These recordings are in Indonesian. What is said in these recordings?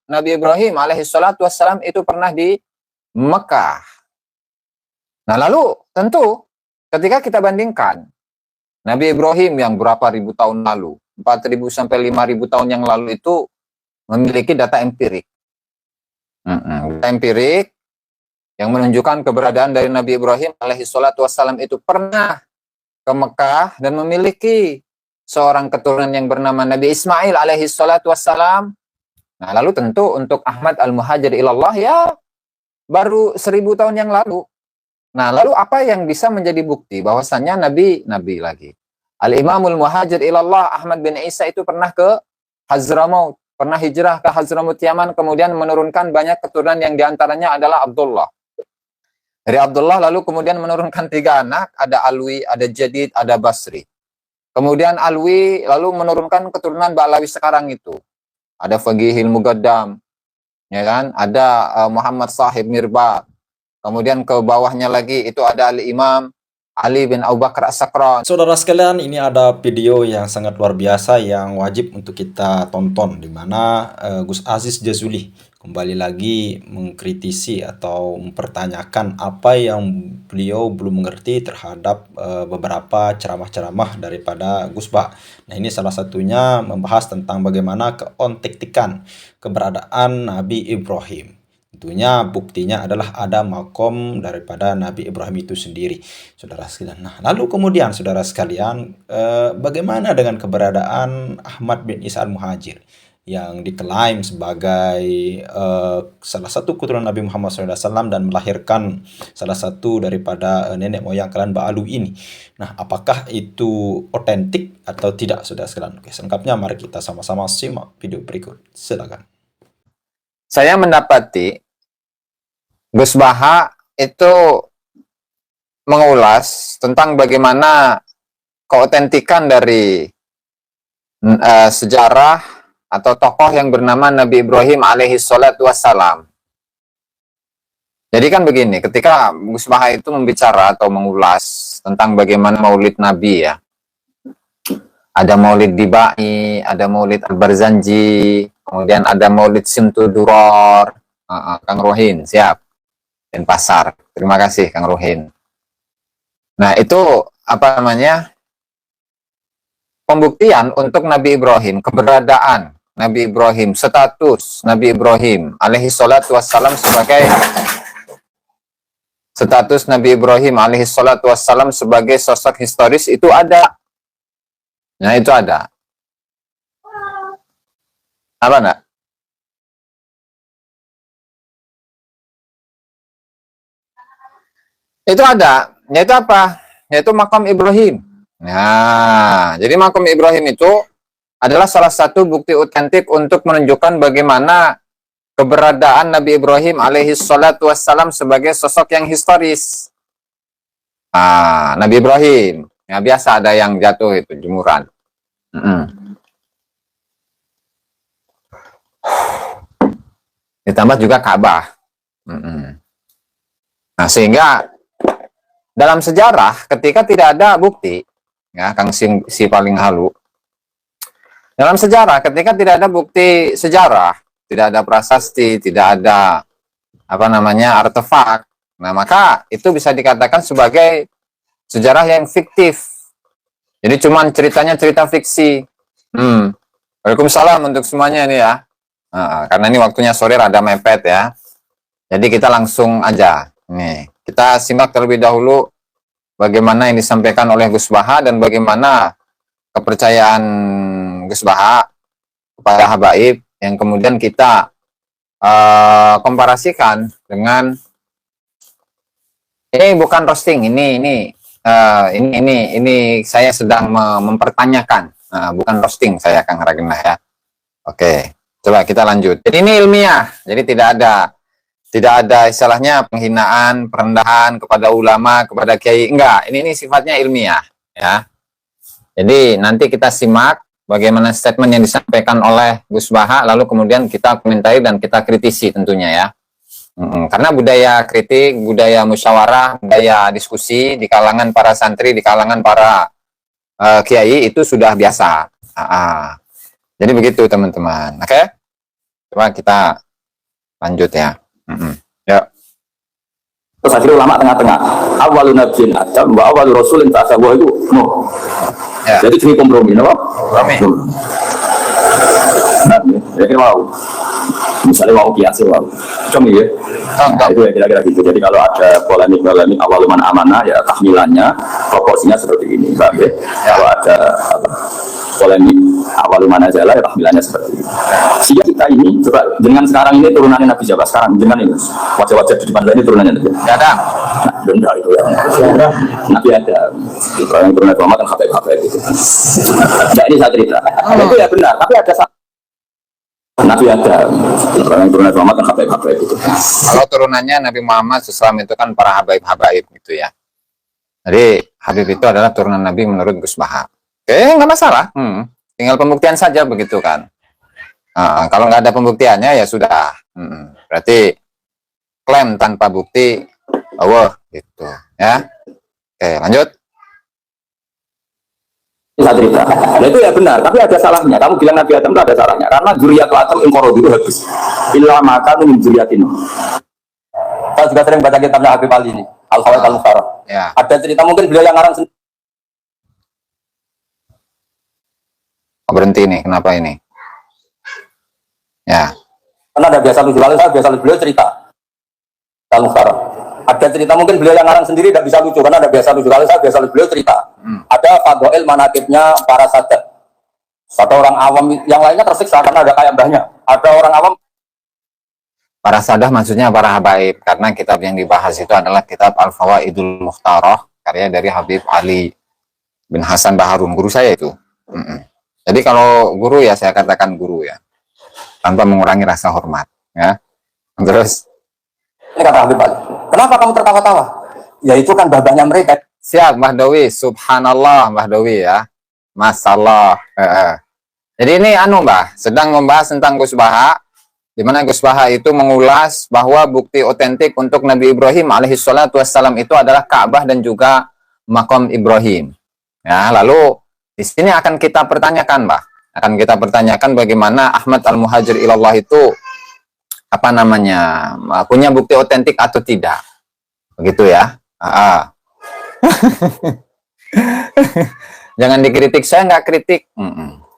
Nabi Ibrahim alaihissalatu wassalam itu pernah di Mekah. Nah, lalu tentu ketika kita bandingkan Nabi Ibrahim yang berapa ribu tahun lalu, 4.000 sampai 5.000 tahun yang lalu itu memiliki data empirik. Data empirik yang menunjukkan keberadaan dari Nabi Ibrahim alaihissalatu wassalam itu pernah ke Mekah dan memiliki seorang keturunan yang bernama Nabi Ismail alaihissalatu wassalam. Nah, lalu tentu untuk Ahmad al-Muhajir ilallah ya baru 1.000 tahun yang lalu. Nah, lalu apa yang bisa menjadi bukti bahwasannya Nabi lagi? Al-Imamul Muhajir ilallah Ahmad bin Isa itu pernah ke Hadramaut, pernah hijrah ke Hadramaut Yaman, kemudian menurunkan banyak keturunan yang diantaranya adalah Abdullah. Dari Abdullah lalu kemudian menurunkan 3 anak, ada Alwi, ada Jadid, ada Basri. Kemudian Alwi lalu menurunkan keturunan Ba'lawi sekarang itu. Ada Faqihil Mugaddam, ya kan? Ada Muhammad Sahib Mirba. Kemudian ke bawahnya lagi itu ada Al-Imam Ali bin Abu Bakar As-Sakran. Saudara sekalian, ini ada video yang sangat luar biasa yang wajib untuk kita tonton, di mana Gus Aziz Jazuli kembali lagi mengkritisi atau mempertanyakan apa yang beliau belum mengerti terhadap beberapa ceramah-ceramah daripada Gus Bah. Nah, ini salah satunya membahas tentang bagaimana keontektikan keberadaan Nabi Ibrahim. Tentunya buktinya adalah ada makom daripada Nabi Ibrahim itu sendiri, saudara sekalian. Nah, lalu kemudian saudara sekalian, bagaimana dengan keberadaan Ahmad bin Isa al-Muhajir yang diklaim sebagai salah satu keturunan Nabi Muhammad SAW dan melahirkan salah satu daripada nenek moyang kalian Ba'alu ini. Nah, apakah itu otentik atau tidak, saudara sekalian? Oke, selengkapnya mari kita sama-sama simak video berikut. Silakan. Saya mendapati Gus Baha itu mengulas tentang bagaimana keotentikan dari sejarah atau tokoh yang bernama Nabi Ibrahim alaihissalatu wassalam. Jadi kan begini, ketika Gus Baha itu membicara atau mengulas tentang bagaimana maulid Nabi ya, ada maulid Dibai, ada maulid Al-Barzanji, kemudian ada maulid Simtuduror, Kang Rohin, siap. Denpasar. Terima kasih Kang Rohin. Nah, itu apa namanya? Pembuktian untuk Nabi Ibrahim, keberadaan Nabi Ibrahim, status Nabi Ibrahim alaihissalatu wassalam sebagai sosok historis itu ada. Nah, itu ada. Apa enggak? Itu ada, yaitu apa? Yaitu makam Ibrahim. Nah, jadi makam Ibrahim itu adalah salah satu bukti otentik untuk menunjukkan bagaimana keberadaan Nabi Ibrahim alaihissalatu wassalam sebagai sosok yang historis. Nabi Ibrahim, ya biasa ada yang jatuh itu, jemuran. Ditambah juga Ka'bah. Nah, sehingga dalam sejarah ketika tidak ada bukti, ya Kang si paling halu. Dalam sejarah ketika tidak ada bukti sejarah, tidak ada prasasti, tidak ada apa namanya artefak, nah maka itu bisa dikatakan sebagai sejarah yang fiktif. Jadi cuman ceritanya cerita fiksi. Waalaikumsalam untuk semuanya ini ya. Karena ini waktunya sore rada mepet ya. Jadi kita langsung aja. Nih, kita simak terlebih dahulu bagaimana yang disampaikan oleh Gus Baha dan bagaimana kepercayaan Gus Baha kepada habaib yang kemudian kita komparasikan dengan ini bukan roasting, ini saya sedang mempertanyakan, bukan roasting saya Kang Ragena ya. Oke, coba kita lanjut. Jadi ini ilmiah, jadi tidak ada istilahnya penghinaan, perendahan kepada ulama, kepada kiai, enggak. Ini sifatnya ilmiah, ya. Jadi nanti kita simak bagaimana statement yang disampaikan oleh Gus Baha, lalu kemudian kita komentari dan kita kritisi tentunya ya. Karena budaya kritik, budaya musyawarah, budaya diskusi di kalangan para santri, di kalangan para kiai itu sudah biasa. Jadi begitu teman-teman, oke? Coba kita lanjut ya. Yuk. Terus akhirnya ulama tengah-tengah. Awalun nabiyyin Adam wa awalur rasulin ta'ala itu Nuh. Ya. Jadi jenis kompromi, no? Kompromi. Nah, jadi mau, misalnya mau kiasi mau, cuma ya. Nah, itu ya kira-kira gitu. Jadi kalau ada polemik awaluman amanah ya tahmilannya proporsinya seperti ini, Pak. Ya. Kalau ada polemik awaluman ajalah ya tahmilannya seperti ini. Sehingga kita ini coba dengan sekarang ini turunannya Nabi siapa? Sekarang dengan ini wajah-wajah di depan saya ini turunannya Nabi. Tidak ada. Nah, benda itu ya. Nabi ada. Ibrahim turun Nabi Muhammad kan habaib itu. Nah, ini saya cerita. Itu ya benar, tapi ada Nabi ada. Ibrahim turun Nabi Muhammad kan habaib itu. Kalau turunannya Nabi Muhammad SAW itu kan para habaib-habaib gitu ya. Jadi Habib itu adalah turunan Nabi menurut Gus Baha. Oke, nggak masalah. Tinggal pembuktian saja begitu kan. Kalau nggak ada pembuktiannya ya sudah. Berarti klaim tanpa bukti, Allah gitu ya. Oke, lanjut. Bisa cerita. Nah itu ya benar, tapi ada salahnya. Kamu bilang Nabi Adam itu ada salahnya. Karena zuriat Adam inqorob itu habis. Illa maka min zuriatin. Saya juga sering baca kitabnya Habib Ali ini, Al-Fawaid Al-Mukhtarah. Ya. Ada cerita mungkin beliau yang ngarang sendiri. Oh, berhenti nih, kenapa ini? Ya. Karena ada biasa lucu, kalau saya biasa lucu, beliau cerita Al-Mukhtarah. Ada cerita mungkin beliau yang ngarang sendiri tidak bisa lucu, karena ada biasa lucu, kalau saya biasa lucu, beliau cerita. Ada fadhail manaqibnya para sadat. Satu orang awam yang lainnya tersiksa karena ada kayak mbahnya. Ada orang awam. Para sadah maksudnya para habaib, karena kitab yang dibahas itu adalah kitab Al-Fawaidul Mukhtarah, karya dari Habib Ali bin Hasan Baharun, guru saya itu. Jadi kalau guru ya saya katakan guru ya, tanpa mengurangi rasa hormat ya. Terus Ini kata Habib Ali. Kenapa kamu tertawa-tawa? Ya itu kan babahnya mereka. siap Mbah Dawi, subhanallah Mbah Dawi ya, masalah. Jadi ini Mbah, sedang membahas tentang Gus Baha, di mana Gus Baha itu mengulas bahwa bukti otentik untuk Nabi Ibrahim alaihissalatu wassalam itu adalah Ka'bah dan juga Maqam Ibrahim. Ya, lalu di sini akan kita pertanyakan, Mbah. Akan kita pertanyakan bagaimana Ahmad Al-Muhajir Ilallah itu punya bukti otentik atau tidak. Begitu ya. Jangan dikritik, saya nggak kritik.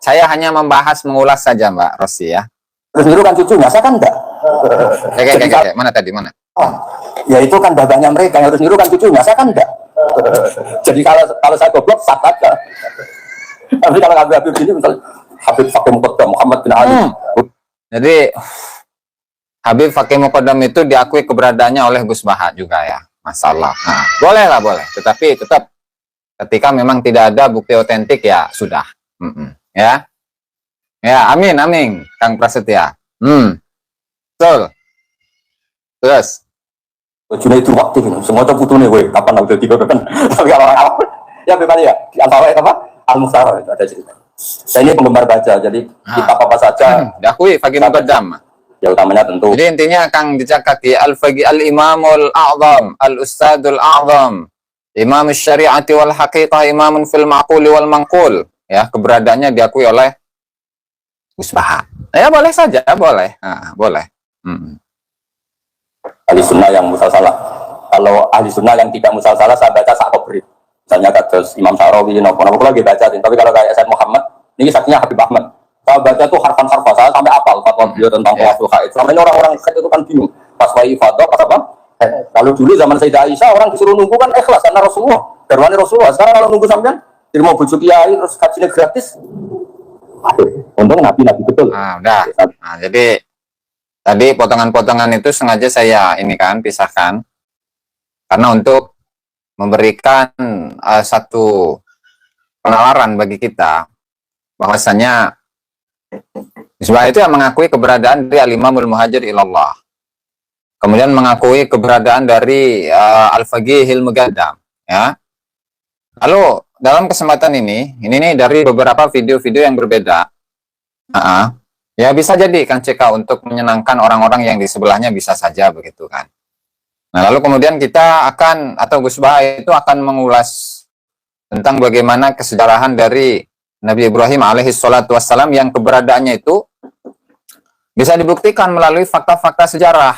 Saya hanya membahas, mengulas saja, Mbak Rosi ya. Terus niru kan cucunya, saya kan enggak. Kayak mana tadi, mana? Ya itu kan babahnya mereka yang harus niru kan cucunya, saya kan enggak. Jadi kalau saya goblok, sat aja. Tapi kalau Habib ini misalnya Habib Fakih Muqaddam Muhammad bin Ali. Jadi Habib Fakih Muqaddam itu diakui keberadaannya oleh Gus Baha juga ya. Masalah. Nah, boleh lah, boleh. Tetapi tetap ketika memang tidak ada bukti otentik ya sudah. Ya. Ya, amin, Kang Prasetya. Betul. Terus. Bajune itu waktu ini, semua itu putune gue. Kapan udah tiba kan? Tapi kalau orang ya bagaimana ya? Di Al-Fawaid apa? Al-Mukhtarah itu ada cerita. Saya ini penggemar baca, jadi kitab apa saja diakui Fakih Muqaddam. Ya utamanya tentu. Jadi intinya Kang dicatat ya Al-Faqih Al-Imamul A'zam, Al-Ustadul A'zam, Imam Syari'ati wal Haqiqah, Imamun fil Ma'quli wal Manqul. Ya, keberadaannya diakui oleh Gus Baha. Ya boleh saja, boleh. Boleh. Ahli sunnah yang musalsalah. Kalau ahli sunnah yang tidak musalsalah, saya baca sak kubri. Misalnya kados Imam Syarawi, nopo-nopo lagi baca. Tapi kalau kayak Said Muhammad, ini saksinya Habib Ahmad. Saya baca tuh harfan-harfan, saya sampai apal fatwa beliau tentang Qiyamul Haid. Sampai orang-orang itu kan bingung. Pas wa'i fatwa, pas apa? Kalau dulu zaman Sayyidah Aisyah, orang disuruh nunggu kan ikhlas karena Rasulullah. Garwane Rasulullah. Sekarang kalau nunggu sampean, jadi mau bujuk kiai terus kajiannya gratis. Untung nabi betul. Udah. Nah, jadi tadi potongan-potongan itu sengaja saya pisahkan karena untuk memberikan satu penalaran bagi kita bahwasanya Misbah itu yang mengakui keberadaan dari Al-Imamul Muhajir Ilallah, kemudian mengakui keberadaan dari Al-Faqihil Muqaddam ya. Lalu dalam kesempatan ini nih dari beberapa video-video yang berbeda, ya bisa jadi Kang CK untuk menyenangkan orang-orang yang di sebelahnya bisa saja begitu kan. Nah lalu kemudian kita akan atau Gus Baha itu akan mengulas tentang bagaimana kesejarahan dari Nabi Ibrahim alaihissalatu wassalam yang keberadaannya itu Bisa dibuktikan melalui fakta-fakta sejarah.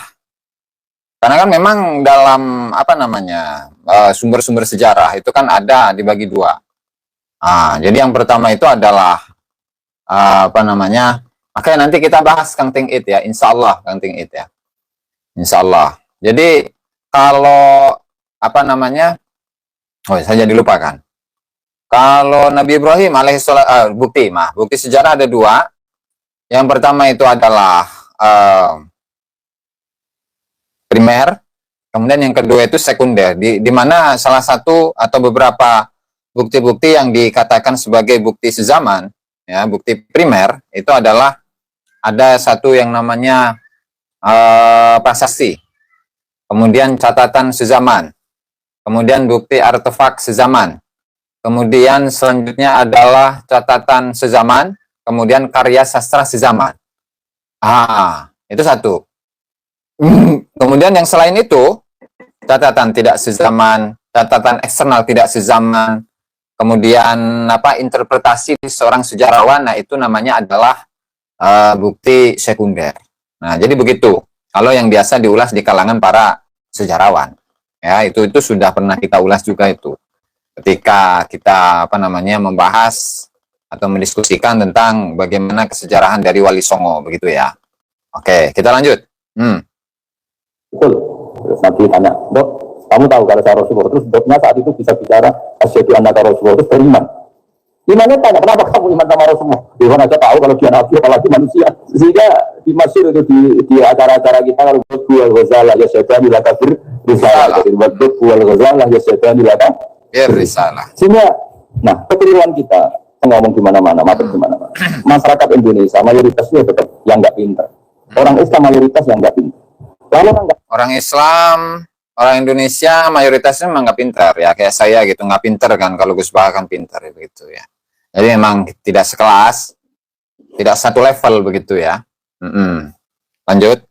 Karena kan memang dalam sumber-sumber sejarah itu kan ada dibagi dua. Jadi yang pertama itu adalah makanya nanti kita bahas Kang Ting It ya, insya Allah Kang Ting It ya, insya Allah. Jadi kalau saya jadi lupa kan. Kalau Nabi Ibrahim alaihissalam, bukti sejarah ada dua. Yang pertama itu adalah primer, kemudian yang kedua itu sekunder. Di mana salah satu atau beberapa bukti-bukti yang dikatakan sebagai bukti sezaman, ya, bukti primer itu adalah ada satu yang namanya prasasti, kemudian catatan sezaman, kemudian bukti artefak sezaman, kemudian selanjutnya adalah catatan sezaman, kemudian karya sastra sezaman. Itu satu. Kemudian yang selain itu, catatan tidak sezaman, catatan eksternal tidak sezaman, kemudian interpretasi seorang sejarawan, nah itu namanya adalah bukti sekunder. Nah, jadi begitu. Kalau yang biasa diulas di kalangan para sejarawan, ya itu sudah pernah kita ulas juga itu. Ketika kita membahas atau mendiskusikan tentang bagaimana kesejarahan dari Wali Songo, begitu ya. Oke, kita lanjut. Betul. Terus Nabi tanya, Dok, kamu tahu kalau saya Rasulullah? Terus doknya saat itu bisa bicara asyhadu annaka Rasulullah, terus beriman. Imannya tanya, kenapa kamu iman sama Rasulullah? Tuhan aja tahu kalau dia Nabi, apalagi manusia. Sehingga di masyhur itu di acara-acara kita kalau buat ghazalah ya syaitan ila kafir risalah. Jadi buat ghazalah ya syaitan ila kafir risalah. Sehingga, nah kekeliruan kita ngomong di mana-mana, materi di mana-mana. Masyarakat Indonesia mayoritasnya tetap yang nggak pintar. Orang Islam mayoritas yang nggak pintar. Orang Islam, orang Indonesia mayoritasnya memang nggak pintar ya, kayak saya gitu, nggak pintar kan, kalau Gus Baha kan pintar begitu ya. Jadi memang tidak sekelas, tidak satu level begitu ya. Lanjut.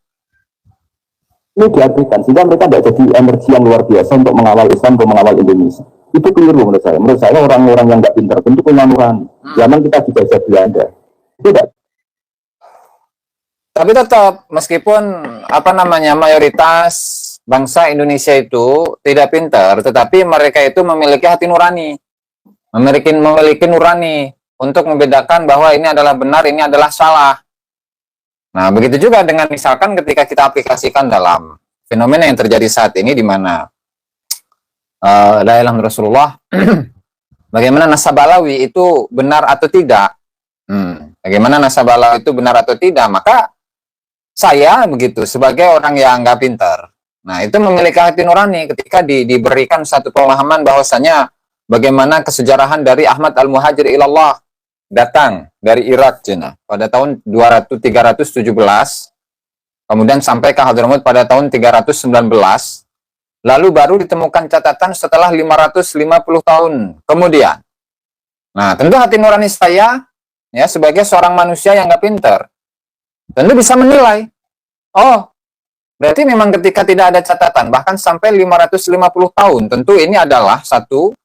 Ini diartikan sehingga mereka tidak jadi energi yang luar biasa untuk mengawal Islam, untuk mengawal Indonesia. Itu keliru menurut saya. Menurut saya orang-orang yang nggak pintar tentu punya nurani. Zaman kita dijajah Belanda. Tidak. Tapi tetap meskipun mayoritas bangsa Indonesia itu tidak pintar, tetapi mereka itu memiliki hati nurani, memiliki nurani untuk membedakan bahwa ini adalah benar, ini adalah salah. Nah, begitu juga dengan misalkan ketika kita aplikasikan dalam fenomena yang terjadi saat ini, di mana la ilaha illallah Rasulullah, bagaimana nasab Alawi itu benar atau tidak? Bagaimana nasab Alawi itu benar atau tidak? Maka saya begitu sebagai orang yang nggak pintar, nah itu memiliki hati nurani ketika diberikan satu pemahaman bahwasanya bagaimana kesejarahan dari Ahmad Al-Muhajir ilallah datang dari Irak Cina pada tahun 317, kemudian sampai ke Hadramut pada tahun 319, lalu baru ditemukan catatan setelah 550 tahun kemudian. Nah, tentu hati nurani saya ya sebagai seorang manusia yang nggak pintar tentu bisa menilai, oh berarti memang ketika tidak ada catatan bahkan sampai 550 tahun, tentu ini adalah satu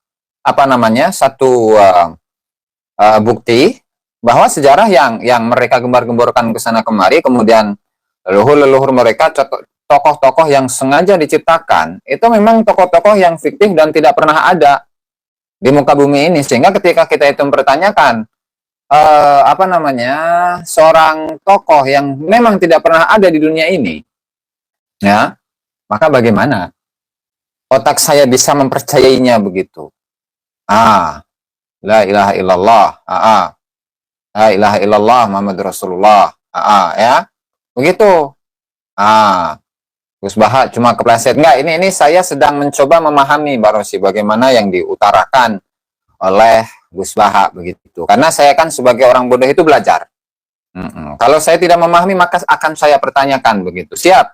bukti bahwa sejarah yang mereka gembar-gemborkan ke sana kemari, kemudian leluhur mereka, tokoh-tokoh yang sengaja diciptakan, itu memang tokoh-tokoh yang fiktif dan tidak pernah ada di muka bumi ini, sehingga ketika kita itu mempertanyakan seorang tokoh yang memang tidak pernah ada di dunia ini, ya, maka bagaimana otak saya bisa mempercayainya begitu? La ilaha illallah, la ilaha illallah Muhammad Rasulullah, ya, begitu. Gus Baha cuma kepleset. Enggak, ini saya sedang mencoba memahami Mbak Rosi bagaimana yang diutarakan oleh Gus Baha begitu. Karena saya kan sebagai orang bodoh itu belajar. Kalau saya tidak memahami maka akan saya pertanyakan begitu. Siap.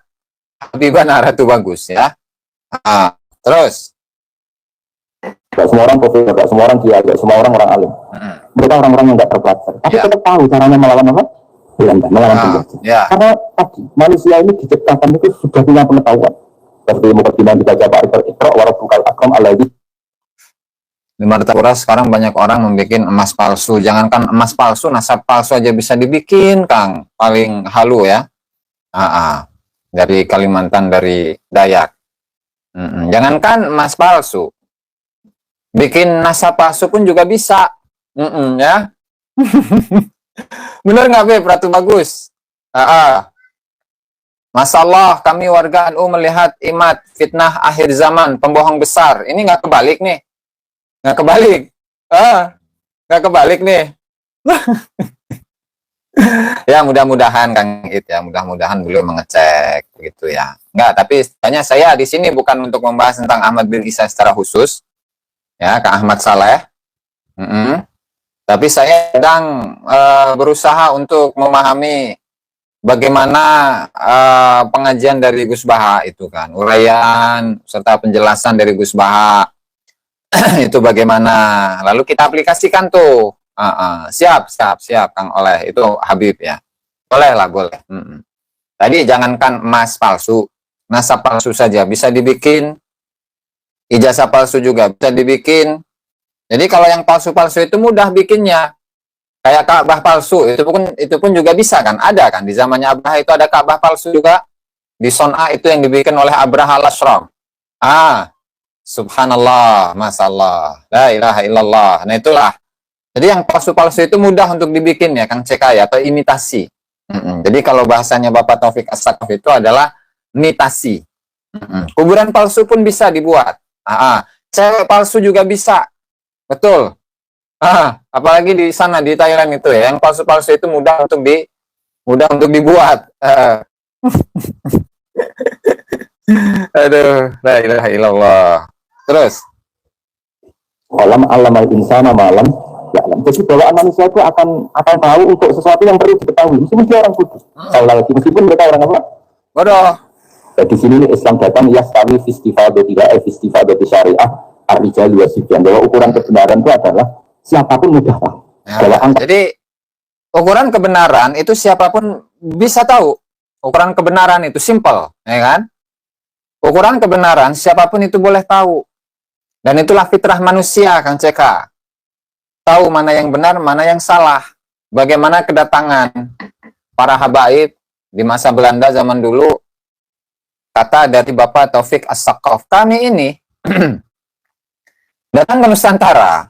Habibah Naratu bagus ya. Terus. Gak semua orang profesor, gak semua orang kiai, gak semua orang alim. Mereka orang-orang yang gak terpelajar. Tapi tetap tahu caranya melawan apa? Melawan penjajah. Karena tadi manusia ini diciptakan itu sudah punya pengetahuan. Seperti mukadimah dibaca Pak Iqra wa rabbukal akram alladzi. Di Martapura sekarang banyak orang membuat emas palsu. Jangankan emas palsu, nasab palsu aja bisa dibikin, Kang. Paling halu ya. Dari Kalimantan, dari Dayak. Jangankan emas palsu, bikin nasab palsu pun juga bisa. Ya. Bener nggak, Beb? Ratu Bagus? Masalah kami warga NU melihat imat fitnah akhir zaman, pembohong besar. Ini nggak kebalik nih. Nggak kebalik. Nggak kebalik nih. Ya mudah-mudahan Kang It ya, mudah-mudahan beliau mengecek begitu ya. Enggak, tapi sebenarnya saya di sini bukan untuk membahas tentang Ahmad bin Isa secara khusus. Ya, Kang Ahmad Saleh. Tapi saya sedang berusaha untuk memahami bagaimana pengajian dari Gus Baha itu kan, uraian serta penjelasan dari Gus Baha itu bagaimana. Lalu kita aplikasikan tuh. Siap Kang Oleh, itu Habib ya. Boleh lah, boleh. Tadi jangankan emas palsu, nasab palsu saja bisa dibikin, ijazah palsu juga bisa dibikin. Jadi kalau yang palsu-palsu itu mudah bikinnya. Kayak Ka'bah palsu, itu pun juga bisa kan? Ada kan di zamannya Abraha itu ada Ka'bah palsu juga. Di Son'a itu yang dibikin oleh Abraha al-Ashram. Subhanallah, masallah, la ilaha illallah. Nah itulah. Jadi yang palsu-palsu itu mudah untuk dibikin ya, Kang CK ya, atau imitasi. Jadi kalau bahasanya Bapak Taufik As-Sakaf itu adalah imitasi. Kuburan palsu pun bisa dibuat. Cewek palsu juga bisa. Betul. Apalagi di sana di Thailand itu ya, yang palsu-palsu itu mudah untuk dibuat. Aduh, la ilaha illallah. Terus Alam al-insana malam. Ya, jadi bawaan manusia itu akan tahu untuk sesuatu yang perlu diketahui. Meskipun dia orang kudus. Meskipun mereka orang apa? bodoh. Di sini Islam datang yastawi fistifadatiha fistifadati syariah ar-rijal wasibyan. Bahwa ukuran kebenaran itu adalah siapapun mudah tahu. Jadi ukuran kebenaran itu siapapun bisa tahu. Ukuran kebenaran itu simple, ya kan? Ukuran kebenaran siapapun itu boleh tahu. Dan itulah fitrah manusia, Kang CK. Tahu mana yang benar, mana yang salah. Bagaimana kedatangan para habaib di masa Belanda zaman dulu. Kata dari Bapak Taufik As-Sakaf, kami ini datang ke Nusantara.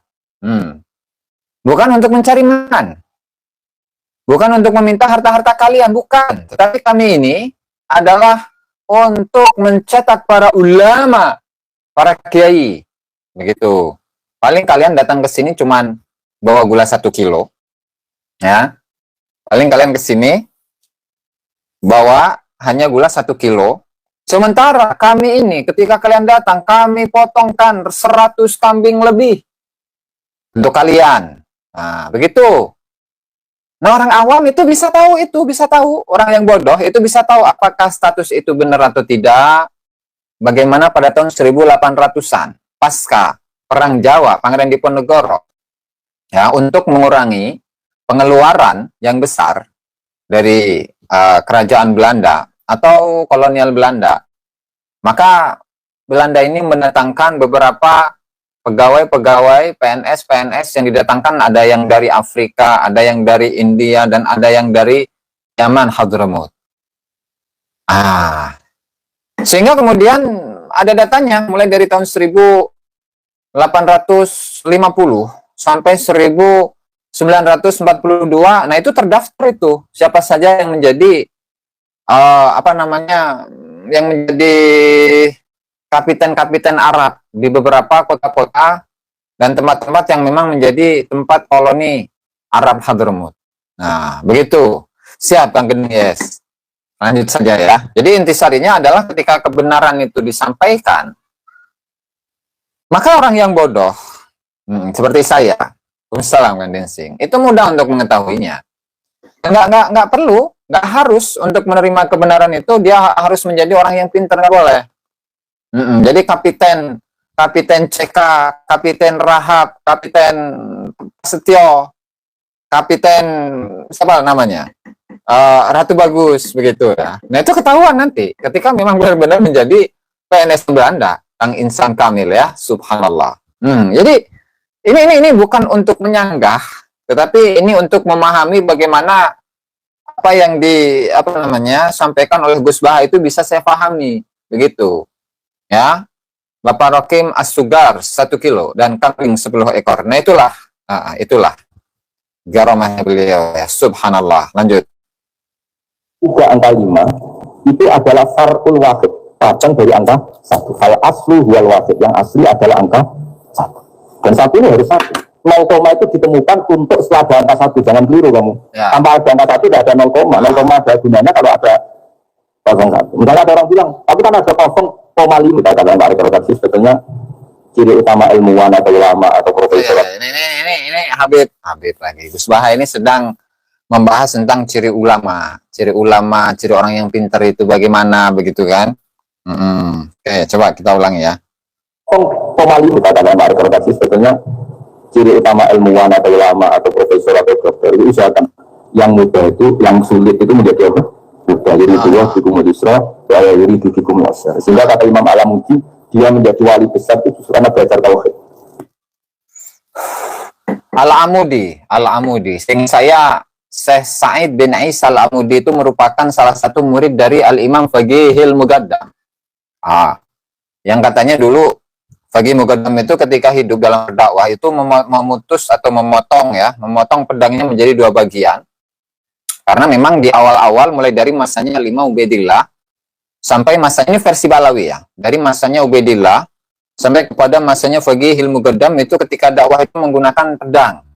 Bukan untuk mencari makan. Bukan untuk meminta harta-harta kalian, bukan. Tetapi kami ini adalah untuk mencetak para ulama, para kiai. Begitu. Paling kalian datang ke sini cuman bawa gula 1 kilo. Ya. Paling kalian ke sini bawa hanya gula 1 kilo. Sementara kami ini ketika kalian datang, kami potongkan 100 kambing lebih untuk kalian. Nah, begitu. Nah, orang awam itu bisa tahu. Orang yang bodoh itu bisa tahu apakah status itu benar atau tidak. Bagaimana pada tahun 1800-an, pasca Perang Jawa, Pangeran Diponegoro, ya, untuk mengurangi pengeluaran yang besar dari kerajaan Belanda atau kolonial Belanda, maka Belanda ini mendatangkan beberapa pegawai-pegawai PNS yang didatangkan, ada yang dari Afrika, ada yang dari India, dan ada yang dari Yaman, Hadramut. Sehingga kemudian ada datanya mulai dari tahun 1850 sampai 1942. Nah, itu terdaftar itu siapa saja yang menjadi yang menjadi kapiten-kapiten Arab di beberapa kota-kota dan tempat-tempat yang memang menjadi tempat koloni Arab Hadramut. Nah, begitu. Siap, Kang Genies. Lanjut saja ya. Jadi intisarinya adalah ketika kebenaran itu disampaikan, maka orang yang bodoh, seperti saya, Assalamualaikum Kang Densing, itu mudah untuk mengetahuinya. Nggak perlu, nggak harus untuk menerima kebenaran itu, dia harus menjadi orang yang pintar, nggak boleh. Jadi kapiten CK, kapiten Rahab, kapiten Setio, kapiten siapa namanya? Ratu Bagus, begitu ya. Nah, itu ketahuan nanti ketika memang benar-benar menjadi PNS Belanda, Kang Insan Kamil ya, subhanallah. Jadi ini bukan untuk menyanggah, tetapi ini untuk memahami bagaimana apa yang sampaikan oleh Gus Baha itu bisa saya pahami, begitu. Ya, Bapak Rokim As-Sugar 1 kilo dan kambing 10 ekor. Nah itulah garamahnya beliau ya. Subhanallah. Lanjut. 3 angka 5 itu adalah farqul wahid, cabang dari angka 1. Kalau aslu huwal wahid, yang asli adalah angka 1. Dan 1 ini harus 1. 0, itu ditemukan untuk setelah ada angka 1. Jangan keliru kamu. Ya. Tanpa ada angka 1 tidak ada 0. 0 ada gunanya kalau ada 0,1. Misalnya ada orang bilang, tapi kan ada 0,5. Kita katakan Pak Rekrutasi sebetulnya ciri utama ilmuwan atau ulama atau profesor. Ini Habib lagi. Gus Baha ini sedang membahas tentang ciri ulama, ciri orang yang pintar itu bagaimana, begitu kan? Oke, coba kita ulangi ya. 0,5 kita katakan Pak Rekrutasi sebetulnya ciri utama ilmuwan atau ulama atau profesor atau dokter itu usahakan yang mudah itu, yang sulit itu menjadi apa? Mudah. Jadi dua hukum Yusra, jadi hukum Yasir. Sehingga kata Imam Al-Amudi, dia menjadi wali besar itu justru karena belajar tauhid. Al-Amudi. Sing saya Syekh Sa'id bin Isa Al-Amudi itu merupakan salah satu murid dari Al-Imam Faqihil Muqaddam. Yang katanya dulu Faqih Muqaddam itu ketika hidup dalam berdakwah itu memutus atau memotong pedangnya menjadi 2 bagian. Karena memang di awal-awal mulai dari masanya Imam Ubaidillah sampai masanya versi Balawi ya. Dari masanya Ubaidillah sampai kepada masanya Faqihil Muqaddam itu ketika dakwah itu menggunakan pedang.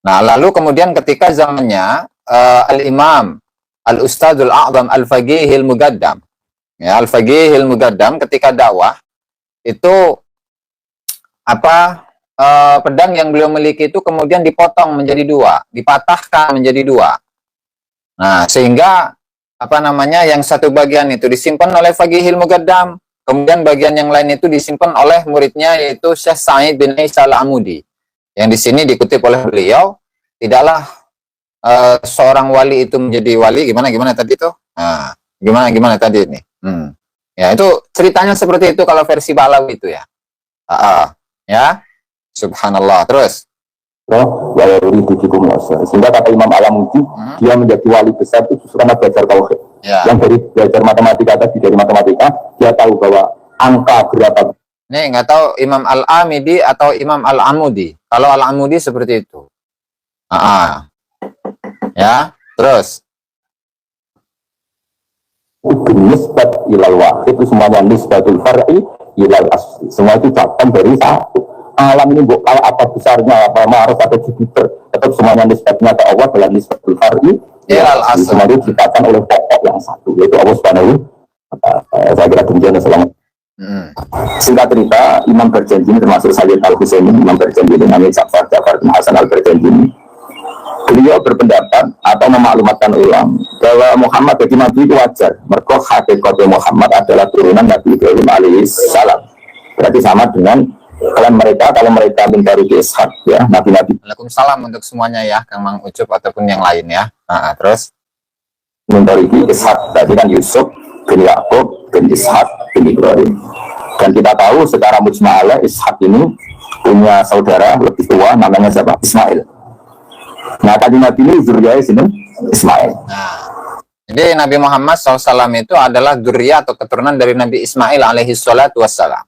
Nah, lalu kemudian ketika zamannya Al-Imam Al-Ustadzul A'zam Al-Faqihil Muqaddam. Ya, Al-Faqihil Muqaddam ketika dakwah itu pedang yang beliau miliki itu kemudian dipotong menjadi 2, dipatahkan menjadi 2. Nah, sehingga yang satu bagian itu disimpan oleh Faqihil Muqaddam, kemudian bagian yang lain itu disimpan oleh muridnya yaitu Syekh Sa'id bin Isa Al-Amudi. Yang di sini dikutip oleh beliau, tidaklah seorang wali itu menjadi wali gimana tadi itu? Nah, gimana tadi ini? Ya, itu ceritanya seperti itu kalau versi Balawi itu ya. Ya. Subhanallah. Terus sehingga kata Imam Al-Amudi, dia menjadi wali besar itu justru karena belajar tauhid. Ya. Yang dari belajar matematika tadi, dari matematika dia tahu bahwa angka berapa. Nih, nggak tahu Imam Al-Amidi atau Imam Al-Amudi. Kalau Al-Amudi seperti itu. Ya, terus. Nisbat ilal wahid itu semuanya nisbatul far'i ilal asli. Semua itu cabang dari 1. Alam ini kalau apa besarnya, apa Mars atau Jupiter, tetap semuanya nisbatnya ke Allah dalam nisbatul far'i ilal asli. Semua itu dikatakan oleh pokok yang 1, yaitu Allah Subhanahu wa ta'ala. Saya kira demikian. Singkat cerita, Imam berjanji ini termasuk Sayyid Al-Husaini. Imam berjanji ini namanya Ja'far bin Hasan Al-Berjanji ini. Beliau berpendapat atau memaklumatkan ulang bahwa Muhammad bagi Nabi itu wajar. Mergo hakikatnya Muhammad adalah turunan Nabi Ibrahim alaihissalam. Berarti sama dengan kalian mereka kalau mereka mencari Ishak ya, Nabi-Nabi. Waalaikumsalam untuk semuanya ya, Kang Mang Ucup ataupun yang lain ya. Terus mencari Ishak, berarti kan Yusuf bin Yakub bin Ishak bin Ibrahim. Dan kita tahu secara mujma'alah Ishak ini punya saudara lebih tua namanya siapa? Ismail. Nah, tadi Nabi ini zuriyahnya sini Ismail. Jadi Nabi Muhammad SAW itu adalah zuriyah atau keturunan dari Nabi Ismail alaihi salatu wassalam.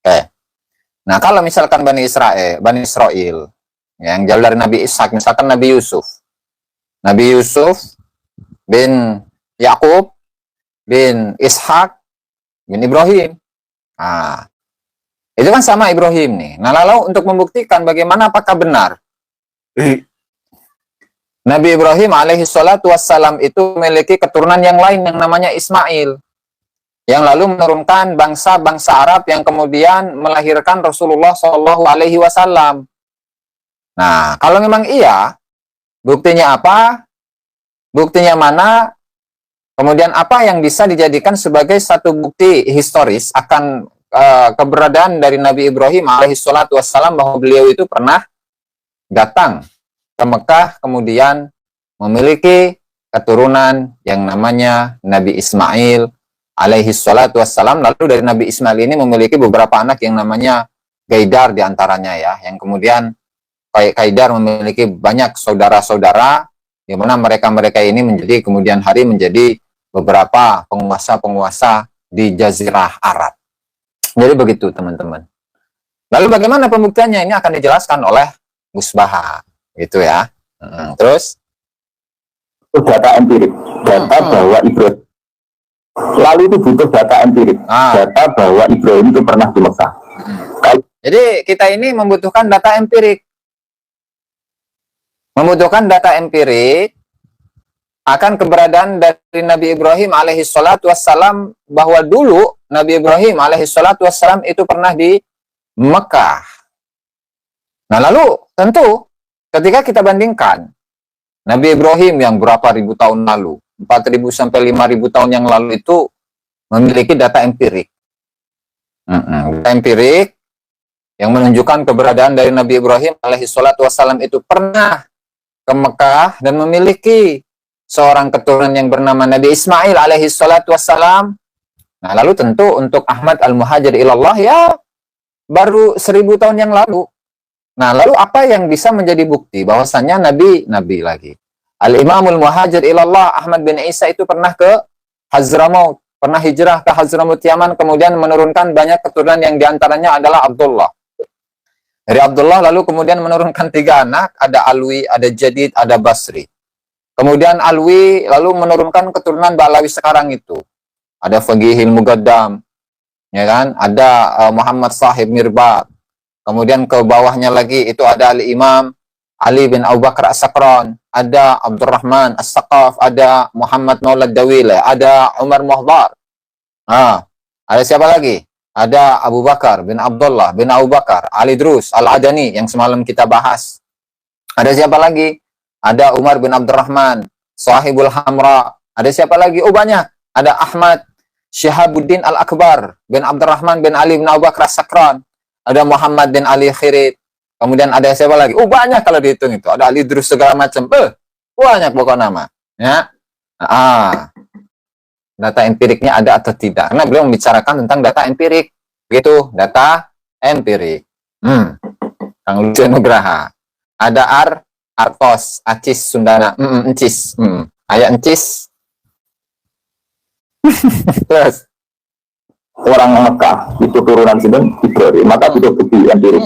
Oke. Nah, kalau misalkan Bani Israel yang jauh dari Nabi Ishak, misalkan Nabi Yusuf bin Yakub bin Ishak bin Ibrahim. Itu kan sama Ibrahim nih. Nah, lalu untuk membuktikan bagaimana apakah benar Nabi Ibrahim alaihi salatu wassalam itu memiliki keturunan yang lain yang namanya Ismail, yang lalu menurunkan bangsa-bangsa Arab yang kemudian melahirkan Rasulullah Shallallahu Alaihi Wasallam. Nah, kalau memang iya, buktinya apa? Buktinya mana? Kemudian apa yang bisa dijadikan sebagai satu bukti historis akan keberadaan dari Nabi Ibrahim alaihi salatu wassalam bahwa beliau itu pernah datang ke Mekah, kemudian memiliki keturunan yang namanya Nabi Ismail alaihi salatu wassalam. Lalu dari Nabi Ismail ini memiliki beberapa anak yang namanya Qaidar diantaranya ya, yang kemudian Qaidar memiliki banyak saudara-saudara, di mana mereka-mereka ini menjadi kemudian hari menjadi beberapa penguasa-penguasa di Jazirah Arab. Jadi begitu teman-teman. Lalu bagaimana pembuktiannya? Ini akan dijelaskan oleh Gus Baha, gitu ya. Terus data empirik, data bahwa Ibrahim. Lalu itu butuh data empirik, data bahwa Ibrahim itu pernah di Mekah. Jadi kita ini membutuhkan data empirik. Membutuhkan data empirik akan keberadaan dari Nabi Ibrahim alaihi salatu wassalam, bahwa dulu Nabi Ibrahim alaihi salatu wassalam itu pernah di Mekah. Nah lalu tentu ketika kita bandingkan Nabi Ibrahim yang berapa ribu tahun lalu, 4.000 sampai 5.000 tahun yang lalu itu memiliki data empirik. Data empirik yang menunjukkan keberadaan dari Nabi Ibrahim alaihi salatu wassalam itu pernah ke Mekah dan memiliki seorang keturunan yang bernama Nabi Ismail alaihi salatu wassalam. Nah lalu tentu untuk Ahmad al-Muhajir ilallah ya baru 1000 tahun yang lalu. Nah lalu apa yang bisa menjadi bukti bahwasannya Nabi lagi? Al-Imamul Muhajir ilallah Ahmad bin Isa itu pernah ke Hadramaut, pernah hijrah ke Hadramaut Yaman, kemudian menurunkan banyak keturunan yang diantaranya adalah Abdullah. Dari Abdullah lalu kemudian menurunkan 3 anak, ada Alwi, ada Jadid, ada Basri. Kemudian Alwi lalu menurunkan keturunan Ba'lawi sekarang itu. Ada Faqihil Mugaddam, ya kan? Ada Muhammad Sahib Mirbad. Kemudian ke bawahnya lagi itu ada Al-Imam Ali bin Abu Bakar As-Sakran, ada Abdurrahman As-Saqaf, ada Muhammad Maulad Dawil, ada Umar Muhdar. Ada siapa lagi? Ada Abu Bakar bin Abdullah bin Abu Bakar, Ali Drus Al-Adani yang semalam kita bahas. Ada siapa lagi? Ada Umar bin Abdurrahman, Sahibul Hamra. Ada siapa lagi? Oh banyak. Ada Ahmad Syihabuddin Al-Akbar bin Abdurrahman bin Ali bin Abu Bakar As-Sakran. Ada Muhammad bin Ali Khirit. Kemudian ada siapa lagi? Oh banyak kalau dihitung itu. Ada Ali Drus segala macam. Banyak pokok nama. Ya. Data empiriknya ada atau tidak? Karena beliau membicarakan tentang data empirik. Begitu, data empirik. Kang Lucu Nugraha. Ada Artos, Acis, Sundana. Encis. Ayah Encis. Terus Orang Mekah itu turunan sinten Ibrahim, maka butuh bukti empirik.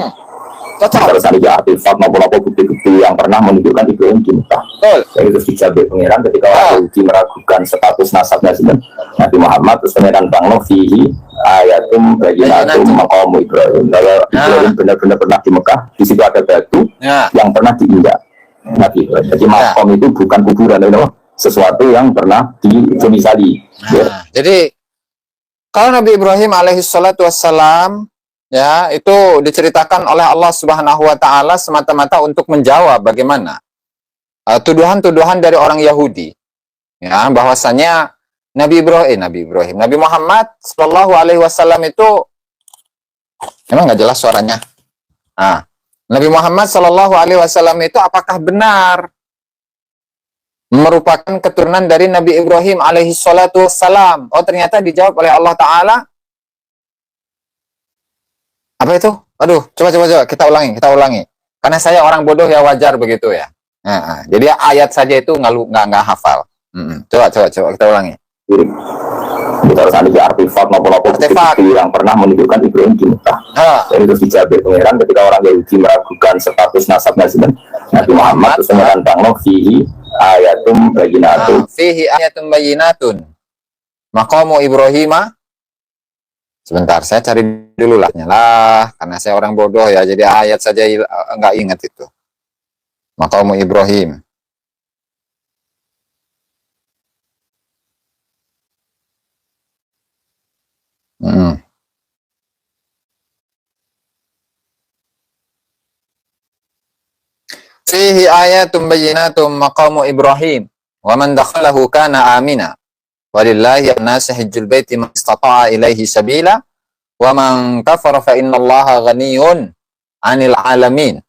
cocok. Kalau saja artefak maupun apa bukti-bukti yang pernah menunjukkan Ibrahim di Mekah. Betul. Jadi terus dijabe pengiran ketika Wahyu meragukan status nasabnya sinten Nabi Muhammad, terus pengiran bangno fihi ayatum bayyinatum maqamu Ibrahim. Kalau Ibrahim benar-benar pernah di Mekah, di situ ada batu yang pernah diinjak Nabi Ibrahim. Jadi maqam itu bukan kuburan, sesuatu yang pernah didomisili. Jadi kalau Nabi Ibrahim alaihi salatu wassalam ya itu diceritakan oleh Allah Subhanahu wa taala semata-mata untuk menjawab bagaimana tuduhan-tuduhan dari orang Yahudi, ya bahwasanya Nabi Muhammad sallallahu alaihi wasallam itu emang nggak jelas suaranya. Nabi Muhammad sallallahu alaihi wasallam itu apakah benar merupakan keturunan dari Nabi Ibrahim alaihi salatu wassalam? Oh ternyata dijawab oleh Allah Ta'ala. Apa itu? Aduh, coba kita ulangi. Karena saya orang bodoh ya wajar begitu ya. Jadi ayat saja itu nggak hafal. Coba kita ulangi. Kita harus ada artefak maupun apa bukti yang pernah menunjukkan Ibrahim di Mekah. Jadi terus dijabe pengiran ketika orang Yahudi meragukan status nasabnya sinten Nabi Muhammad, terus pengiran bangno fihi ayatum bayyinatun. Fihi ayatum bayyinatun. Maqamu Ibrahim. Sebentar, saya cari dulu lah, karena saya orang bodoh ya, jadi ayat saja nggak ingat itu. Maqamu Ibrahim. Fihi ayatum bayyinatum maqamu Ibrahim wa man dakhalahu kana amina walillahi an-nasi hajjul baiti man istata'a ilaihi sabila wa man kafara fa innallaha ghaniyun 'anil 'alamin.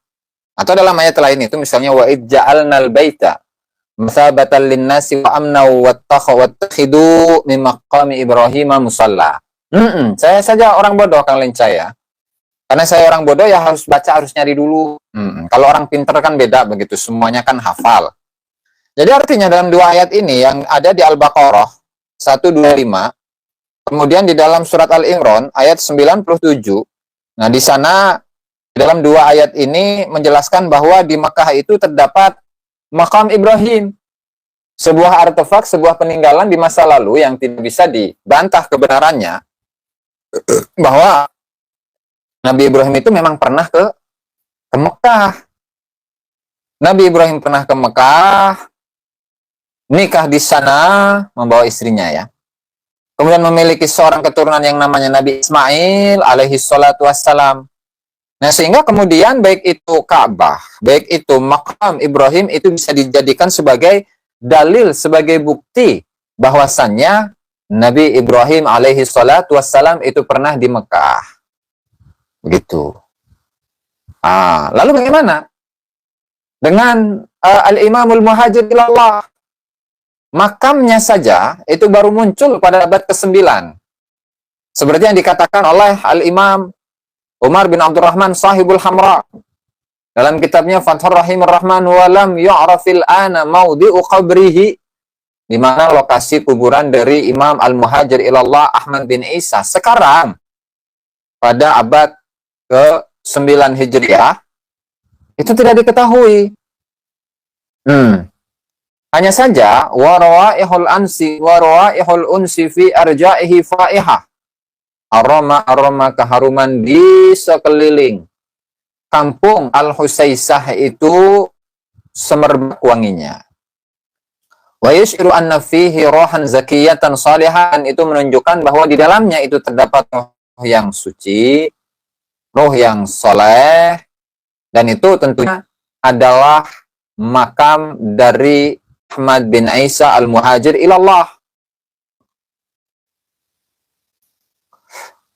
Atau dalam ayat lain itu misalnya wa id ja'alnal baita mathabatan lin-nasi wa amna wattakhidu min maqami Ibrahim musalla. Saya saja orang bodoh Kang Lenca ya. Karena saya orang bodoh ya harus baca, harus nyari dulu. Kalau orang pinter kan beda begitu, semuanya kan hafal. Jadi artinya dalam dua ayat ini yang ada di Al-Baqarah 125, kemudian di dalam surat Al-Imran ayat 97. Nah, di sana dalam dua ayat ini menjelaskan bahwa di Makkah itu terdapat makam Ibrahim. Sebuah artefak, sebuah peninggalan di masa lalu yang tidak bisa dibantah kebenarannya, bahwa Nabi Ibrahim itu memang pernah ke Mekah. Nabi Ibrahim pernah ke Mekah, nikah di sana, membawa istrinya ya. Kemudian memiliki seorang keturunan yang namanya Nabi Ismail alaihi salatu wassalam. Nah, sehingga kemudian baik itu Ka'bah, baik itu makam Ibrahim itu bisa dijadikan sebagai dalil, sebagai bukti bahwasannya Nabi Ibrahim alaihi salatu wassalam itu pernah di Mekah. Begitu. Lalu bagaimana dengan Al-Imamul Muhajir ilallah? Makamnya saja itu baru muncul pada abad ke-9. Seperti yang dikatakan oleh Al-Imam Umar bin Abdurrahman Sahibul Hamra dalam kitabnya Fathur Rahimur Rahman wa lam yu'rafil ana maudi'u qabrihi, di mana lokasi kuburan dari Imam Al-Muhajir ilallah Ahmad bin Isa sekarang pada abad ke-9 Hijriah itu tidak diketahui. Hanya saja warawaihul unsi fi arja'ihi faihah. Aroma keharuman di sekeliling kampung Al-Husaisah itu semerbak wanginya. Wa yus'iru anna fihi rohan zakiyatan salihan, itu menunjukkan bahwa di dalamnya itu terdapat roh yang suci, roh yang soleh, dan itu tentunya adalah makam dari Ahmad bin Isa Al-Muhajir ilallah.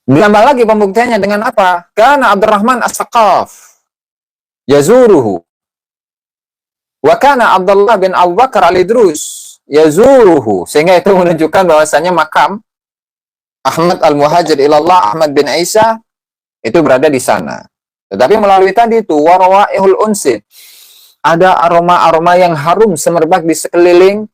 Ditambah lagi pembuktiannya dengan apa? Kana Abdurrahman As-Saqaf yazuruhu. Wa kana Abdullah bin Abu Bakar Al-Idrus yazuruhu. Sehingga itu menunjukkan bahwasanya makam Ahmad Al-Muhajir ilallah, Ahmad bin Isa, itu berada di sana. Tetapi melalui tadi itu warawaihul unsid, ada aroma-aroma yang harum semerbak di sekeliling,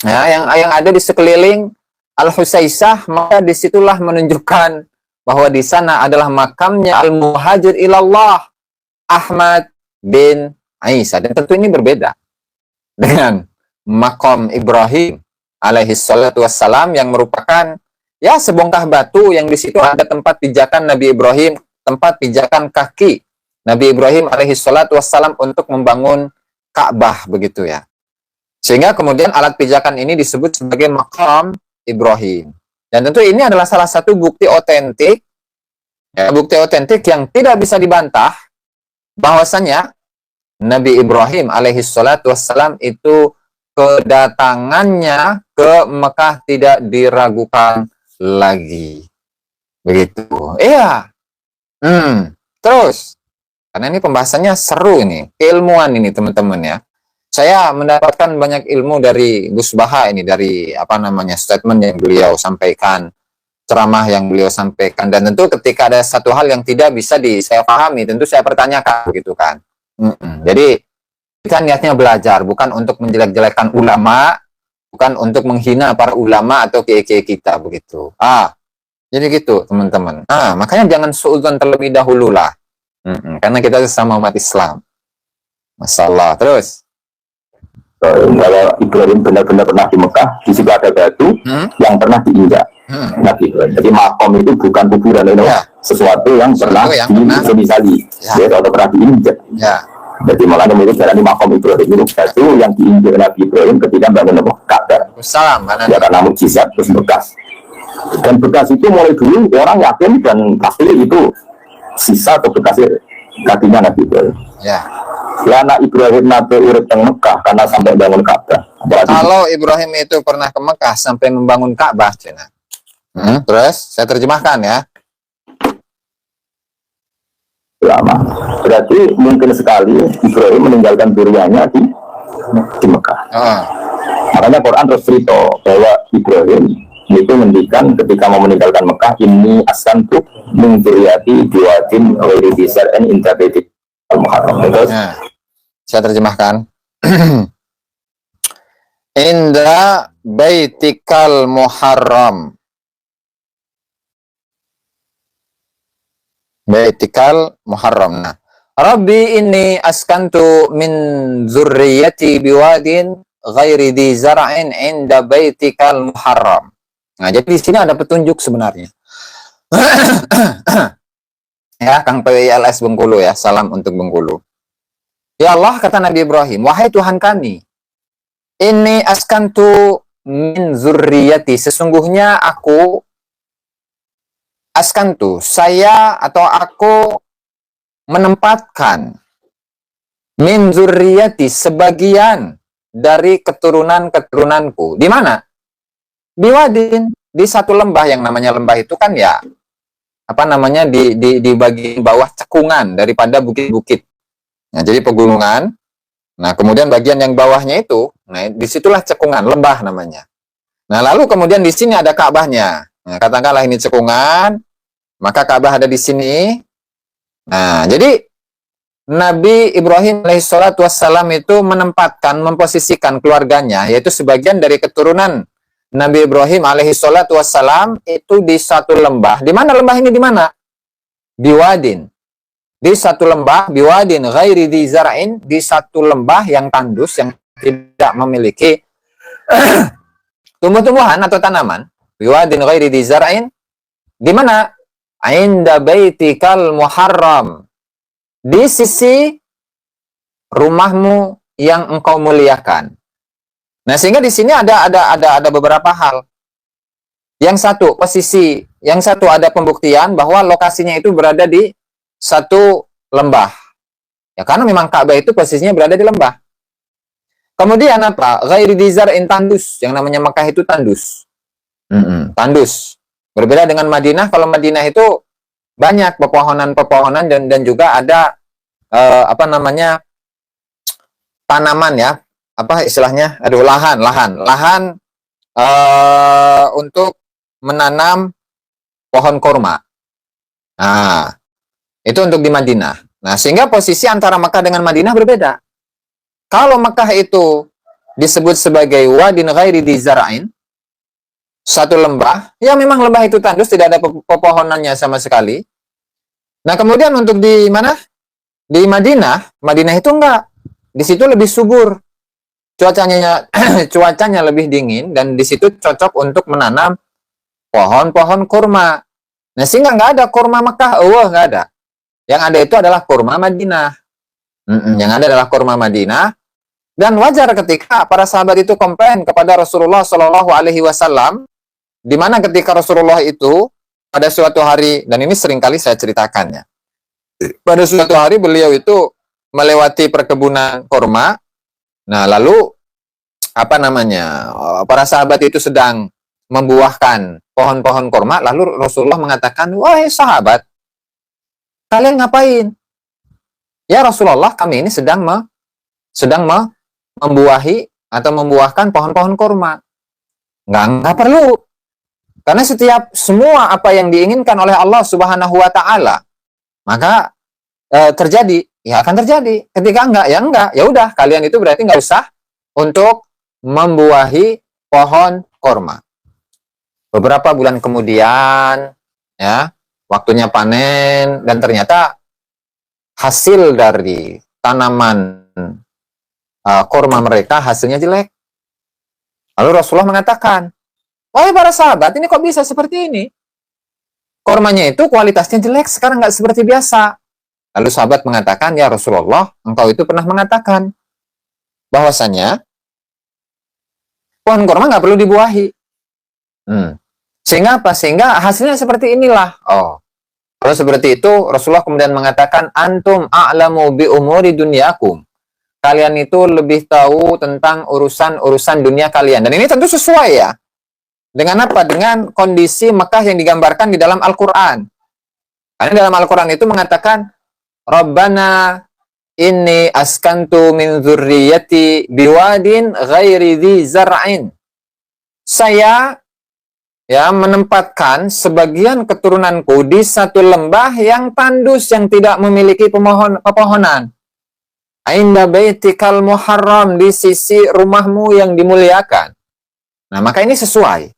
ya, yang ada di sekeliling Al-Husaisah, maka disitulah menunjukkan bahwa di sana adalah makamnya Al-Muhajir ilallah Ahmad bin Isa. Dan tentu ini berbeda dengan makam Ibrahim alaihi salatu wassalam yang merupakan ya sebongkah batu yang di situ ada tempat pijakan Nabi Ibrahim, tempat pijakan kaki Nabi Ibrahim alaihi salatu wassalam untuk membangun Ka'bah begitu ya. Sehingga kemudian alat pijakan ini disebut sebagai makam Ibrahim. Dan tentu ini adalah salah satu bukti otentik, ya, bukti otentik yang tidak bisa dibantah bahwasanya Nabi Ibrahim alaihi salatu wassalam itu kedatangannya ke Mekah tidak diragukan lagi. Begitu. Iya. Terus, karena ini pembahasannya seru ini, keilmuan ini teman-teman ya. Saya mendapatkan banyak ilmu dari Gus Baha ini, dari statement yang beliau sampaikan, ceramah yang beliau sampaikan, dan tentu ketika ada satu hal yang tidak bisa saya pahami, tentu saya pertanyakan begitu kan. Jadi kita niatnya belajar, bukan untuk menjelek-jelekan ulama, bukan untuk menghina para ulama atau kiai-kiai kita begitu. Jadi gitu teman-teman. Makanya jangan suudzon terlebih dahulu lah. Karena kita sesama umat Islam. Masalah. Terus. Kalau Ibrahim benar-benar pernah di Mekah, di situ ada batu yang pernah diinjak. Jadi makom itu bukan kuburan, sesuatu yang pernah diinjak. Jadi kalau pernah diinjak. Jadi makanya mirip jalan di makom Ibrahim itu batu yang diinjak Nabi Ibrahim ketika bangun Ka'bah. Ya karena mukjizat terus bekas. Dan bekas itu mulai dulu orang yakin dan pasti itu sisa atau bekas kakinya Nabi Ibrahim. Lana Ibrahim nabi urip teng Mekah karena sampai bangun Ka'bah. Kalau Ibrahim itu pernah ke Mekah sampai membangun Ka'bah, Cina. Terus saya terjemahkan ya. Lama. Berarti mungkin sekali Ibrahim meninggalkan duriannya di Mekah. Makanya Quran terus cerita bahwa Ibrahim itu ngendikan ketika mau meninggalkan Mekah, ini askantu min dzurriyyati biwadin ghairi dzi zar'in inda baitil muharram. Terus Nah, saya terjemahkan. Inda baitikal muharram. Baitikal muharram. Nah, Rabbi inni askantu min dzurriyyati biwadin ghairi dzi zar'in inda baitikal muharram. Nah, jadi di sini ada petunjuk sebenarnya. Ya, Kang PWILS Bengkulu ya, salam untuk Bengkulu. Ya Allah, kata Nabi Ibrahim, wahai Tuhan kami, ini askantu min zurriyati, sesungguhnya aku askantu, saya atau aku menempatkan min zurriyati, sebagian dari keturunan-keturunanku. Di mana? Biwadin, di satu lembah, yang namanya lembah itu kan ya apa namanya di bagian bawah cekungan daripada bukit-bukit. Nah, jadi pegunungan. Nah, kemudian bagian yang bawahnya itu, nah disitulah cekungan, lembah namanya. Nah, lalu kemudian di sini ada Ka'bahnya. Nah, katakanlah ini cekungan, maka Ka'bah ada di sini. Nah, jadi Nabi Ibrahim alaihissalatu wassalam itu menempatkan, memposisikan keluarganya, yaitu sebagian dari keturunan Nabi Ibrahim alaihissalatu wassalam itu di satu lembah. Di mana lembah ini? Di mana? Biwadin. Di satu lembah, biwadin ghairi dzi zar'in, di satu lembah yang tandus, yang tidak memiliki tumbuh-tumbuhan atau tanaman. Biwadin ghairi dzi zar'in. Di mana? Inda baitikal muharram. Di sisi rumahmu yang engkau muliakan. Nah, sehingga di sini ada beberapa hal. Yang satu, posisi, yang satu ada pembuktian bahwa lokasinya itu berada di satu lembah. Ya, karena memang Ka'bah itu posisinya berada di lembah. Kemudian apa? Ghairi dzi zar'in, tandus. Yang namanya Mekah itu tandus. Tandus. Berbeda dengan Madinah. Kalau Madinah itu banyak pepohonan-pepohonan dan juga ada apa namanya tanaman ya, apa istilahnya? Aduh, lahan untuk menanam pohon kurma. Nah, itu untuk di Madinah. Nah, sehingga posisi antara Mekah dengan Madinah berbeda. Kalau Mekah itu disebut sebagai wadin ghairi dzi zar'in, satu lembah, ya memang lembah itu tandus, tidak ada pepohonannya sama sekali. Nah, kemudian untuk di mana? Di Madinah, Madinah itu enggak. Di situ lebih subur. Cuacanya lebih dingin, dan di situ cocok untuk menanam pohon-pohon kurma. Nah, sehingga enggak ada kurma Mekah, enggak ada. Yang ada itu adalah kurma Madinah. Yang ada adalah kurma Madinah. Dan wajar ketika para sahabat itu komplain kepada Rasulullah Shallallahu Alaihi Wasallam, di mana ketika Rasulullah itu pada suatu hari, dan ini seringkali saya ceritakannya, pada suatu hari beliau itu melewati perkebunan kurma. Nah, lalu apa namanya, para sahabat itu sedang membuahkan pohon-pohon kurma. Lalu Rasulullah mengatakan, wahai sahabat, kalian ngapain? Ya Rasulullah, kami ini sedang membuahi atau membuahkan pohon-pohon kurma. Nggak perlu. Karena semua apa yang diinginkan oleh Allah Subhanahu wa taala, maka terjadi, ya akan terjadi. Ketika enggak, ya udah, kalian itu berarti nggak usah untuk membuahi pohon kurma. Beberapa bulan kemudian, ya, waktunya panen, dan ternyata hasil dari tanaman kurma mereka hasilnya jelek. Lalu Rasulullah mengatakan, wahai para sahabat, ini kok bisa seperti ini? Kurmanya itu kualitasnya jelek, sekarang nggak seperti biasa. Lalu sahabat mengatakan, ya Rasulullah, engkau itu pernah mengatakan bahwasanya pohon kurma nggak perlu dibuahi. Sehingga apa? Sehingga hasilnya seperti inilah. Oh, kalau seperti itu, Rasulullah kemudian mengatakan, antum a'lamu bi umuri dunyakum. Kalian itu lebih tahu tentang urusan-urusan dunia kalian. Dan ini tentu sesuai ya. Dengan apa? Dengan kondisi Mekah yang digambarkan di dalam Al-Quran. Karena dalam Al-Quran itu mengatakan, Rabbana inni askantu min dzurriyyati biwadin ghairi dzi zar'in. Saya ya menempatkan sebagian keturunanku di satu lembah yang tandus yang tidak memiliki pepohonan. Ainda baitikal muharram, di sisi rumahmu yang dimuliakan. Nah, maka ini sesuai.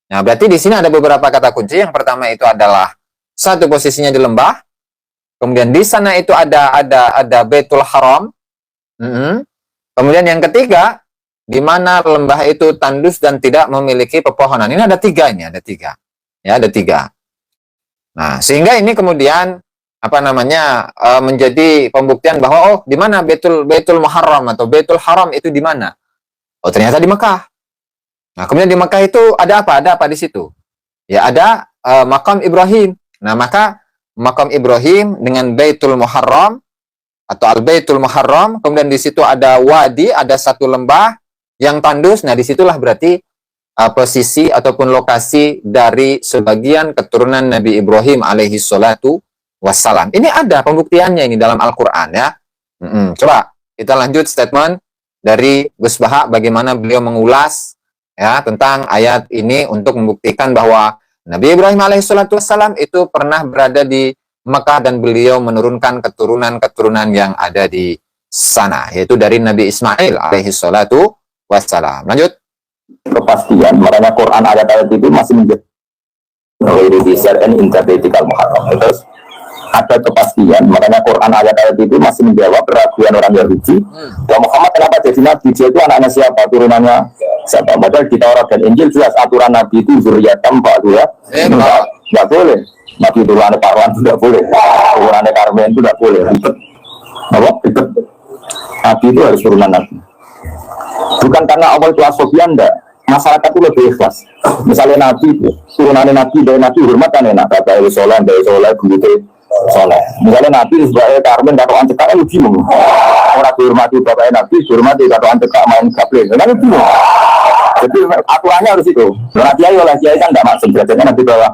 Nah, berarti di sini ada beberapa kata kunci. Yang pertama itu adalah satu, posisinya di lembah. Kemudian di sana itu ada Baitul Haram. Kemudian yang ketiga, di mana lembah itu tandus dan tidak memiliki pepohonan. Ini ada tiga. Ya, ada tiga. Nah, sehingga ini kemudian menjadi pembuktian bahwa di mana Baitul Muharram atau Baitul Haram itu di mana? Oh, ternyata di Mekah. Nah, kemudian di Mekah itu ada apa? Ada apa di situ? Ya, ada makam Ibrahim. Nah, maka makam Ibrahim dengan Baitul Muharram atau Al-Baitul Muharram, kemudian di situ ada wadi, ada satu lembah yang tandus. Nah, disitulah berarti posisi ataupun lokasi dari sebagian keturunan Nabi Ibrahim alaihi salatu wassalam. Ini ada pembuktiannya ini dalam Al-Quran ya. Coba kita lanjut statement dari Gus Baha, bagaimana beliau mengulas ya tentang ayat ini untuk membuktikan bahwa Nabi Ibrahim alaihi salatu wassalam itu pernah berada di Mekah dan beliau menurunkan keturunan-keturunan yang ada di sana, yaitu dari Nabi Ismail alaihi salatu wassalam. Lanjut. Kepastian, makanya Quran ayat-ayat itu masih menjadi muharram. Terus ada kepastian, makanya Quran ayat-ayat itu masih menjawab keraguan orang Yahudi. Muhammad kenapa jadi nabi? Dia itu anaknya siapa? Turunannya siapa? Padahal di Taurat dan Injil jelas aturan nabi itu zuriatam ya. Nggak boleh. Nabi turunannya Parwan itu tidak boleh. Turunannya Karmen itu tidak boleh. Ribet. Ribet. Nabi itu harus turunan nabi. Bukan karena Allah itu asobian, enggak. Masyarakat itu lebih ikhlas. Misalnya nabi, turunannya nabi, dari nabi hormat kan enak. Bapak itu soleh, begitu soleh. Misalnya nabi sebagai Karmen katoan cekak kan bingung. Orang dihormati bapaknya nabi, dihormati katoan cekak main gaplek, kan bingung. Jadi aturannya harus itu. Karena kiai oleh kiai kan tidak maksud derajatnya nanti bawah.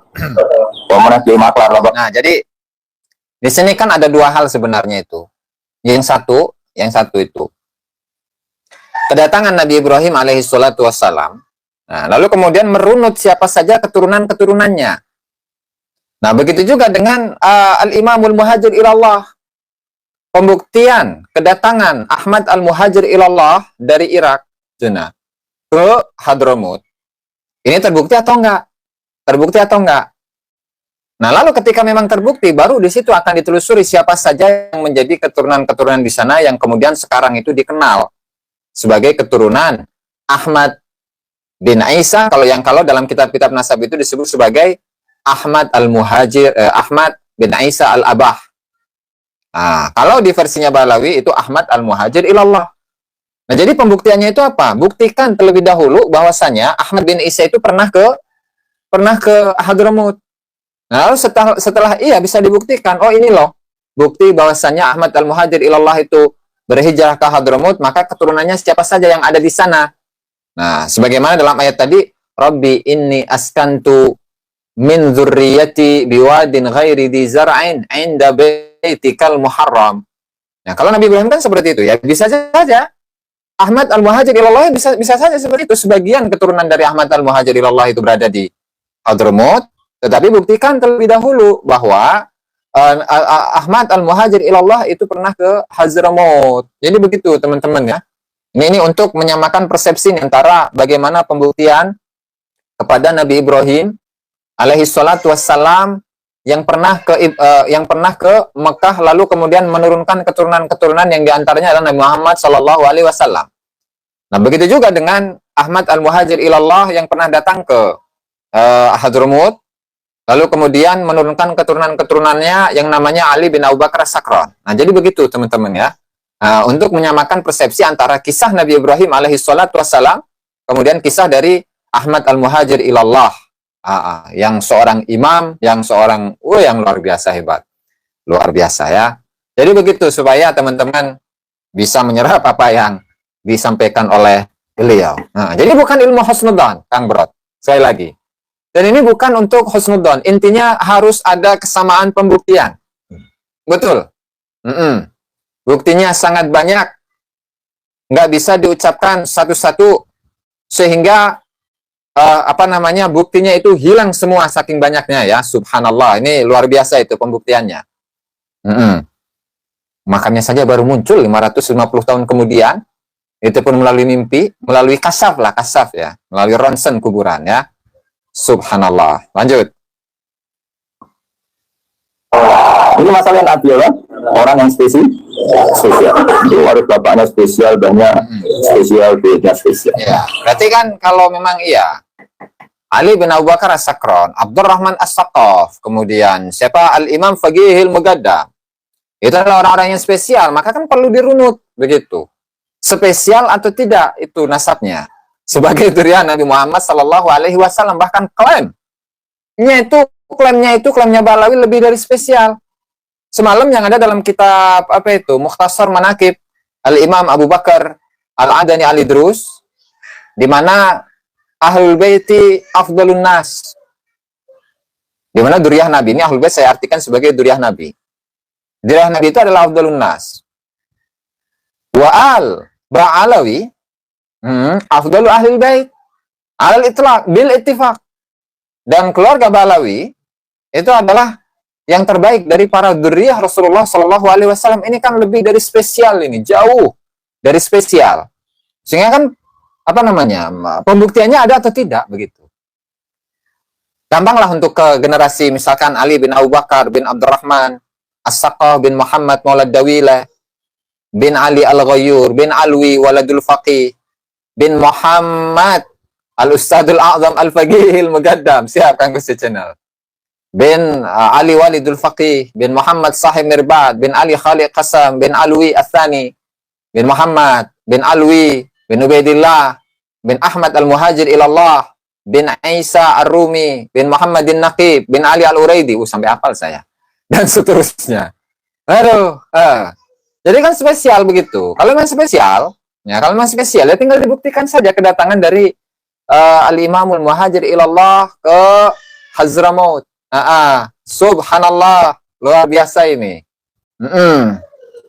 Pemenang kiai maklar. Nah, jadi di sini kan ada dua hal sebenarnya itu. Yang satu itu kedatangan Nabi Ibrahim alaihi salatu wassalam. Nah, lalu kemudian merunut siapa saja keturunan-keturunannya. Nah, begitu juga dengan Al-Imamul Muhajir ilallah. Pembuktian kedatangan Ahmad Al-Muhajir ilallah dari Irak, Juna, ke Hadramut. Ini terbukti atau enggak? Nah, lalu ketika memang terbukti, baru di situ akan ditelusuri siapa saja yang menjadi keturunan-keturunan di sana yang kemudian sekarang itu dikenal sebagai keturunan Ahmad bin Isa. Kalau dalam kitab-kitab nasab itu disebut sebagai Ahmad Al-Muhajir, Ahmad bin Isa Al-Abah. Nah, kalau di versinya Balawi itu Ahmad Al-Muhajir ilallah. Nah, jadi pembuktiannya itu apa? Buktikan terlebih dahulu bahwasanya Ahmad bin Isa itu pernah ke Hadramut. Nah, lalu setelah bisa dibuktikan, oh ini loh bukti bahwasanya Ahmad Al-Muhajir ilallah itu berhijrah ke Hadramut, maka keturunannya siapa saja yang ada di sana. Nah, sebagaimana dalam ayat tadi, Rabbi inni askantu min dzurriyyati biwadin ghairi dzi zar'in 'inda baitikal muharram. Nah, kalau Nabi Ibrahim kan seperti itu ya, bisa saja Ahmad Al-Muhajir ilallah bisa saja seperti itu. Sebagian keturunan dari Ahmad Al-Muhajir ilallah itu berada di Hadramut, tetapi buktikan terlebih dahulu bahwa Ahmad Al-Muhajir ilallah itu pernah ke Hadramut. Jadi begitu teman-teman ya. Ini untuk menyamakan persepsi antara bagaimana pembuktian kepada Nabi Ibrahim alaihi salatu wassalam yang pernah ke Mekah lalu kemudian menurunkan keturunan-keturunan yang diantaranya adalah Nabi Muhammad sallallahu alaihi wasallam. Nah, begitu juga dengan Ahmad Al-Muhajir ilallah yang pernah datang ke Hadramut lalu kemudian menurunkan keturunan-keturunannya yang namanya Ali bin Abu Bakar As-Sakran. Nah, jadi begitu teman-teman ya. Untuk menyamakan persepsi antara kisah Nabi Ibrahim alaihi salatu wassalam kemudian kisah dari Ahmad Al-Muhajir ilallah. Yang seorang imam, yang luar biasa hebat. Luar biasa ya. Jadi begitu supaya teman-teman bisa menyerap apa yang disampaikan oleh beliau. Nah, jadi bukan ilmu husnudzon, Kang Brot. Sekali lagi. Dan ini bukan untuk husnudzon. Intinya harus ada kesamaan pembuktian. Betul. Buktinya sangat banyak. Nggak bisa diucapkan satu-satu sehingga buktinya itu hilang semua saking banyaknya ya. Subhanallah, ini luar biasa itu pembuktiannya. Makamnya saja baru muncul 550 tahun kemudian. Itu pun melalui mimpi, melalui kasaf ya, melalui ronsen kuburan ya. Subhanallah. Lanjut. Ini masalah Nabi ya, orang yang spesial. Itu harus bapaknya spesial, banyak spesial, beda spesial. Ya, berarti kan kalau memang iya, Ali bin Abu Bakar As-Sakran, Abdurrahman As-Saqaf, kemudian siapa Al-Imam Faqihil Mugaddam, itu adalah orang-orang yang spesial, maka kan perlu dirunut begitu. Spesial atau tidak itu nasabnya. Sebagai durian Nabi Muhammad Sallallahu Alaihi Wasallam, bahkan klaimnya itu Balawi lebih dari spesial. Semalam yang ada dalam kitab Mukhtasar Manaqib Al-Imam Abu Bakar Al-Adani Al-Idrus, di mana Ahlul Baiti afdalun nas. Di mana duriah Nabi ini, Ahlul Bait saya artikan sebagai duriah Nabi. Duriah Nabi itu adalah afdalun nas. Wa al Ba'alawi afdalu Ahlul Bait alal itlaq bil ittifaq. Dan keluarga Balawi itu adalah yang terbaik dari para dzurriyyah Rasulullah Shallallahu Alaihi Wasallam. Ini kan lebih dari spesial, ini jauh dari spesial. Sehingga kan pembuktiannya ada atau tidak begitu. Gampanglah untuk ke generasi misalkan Ali bin Abu Bakar bin Abdurrahman As-Saqaf bin Muhammad Maulad Dawilah bin Ali Al-Ghayyur bin Alwi Waladul Faqih bin Muhammad Al-Ustadul A'zam Al-Faqihil Mugaddam. Siap Kang Gus Channel. Bin Ali Walidul Faqih bin Muhammad Sahib Mirbad bin Ali Khaliq Qasam bin Alwi Athani bin Muhammad bin Alwi bin Ubaidillah bin Ahmad Al-Muhajir Ilallah bin Isa Ar-Rumi bin Muhammadin Naqib bin Ali Al-Uraidi. Sampai hafal saya. Dan seterusnya. Jadi kan spesial begitu. Kalau memang spesial ya tinggal dibuktikan saja kedatangan dari Al-Imamul Muhajir Ilallah ke Hadramaut. Subhanallah, luar biasa ini.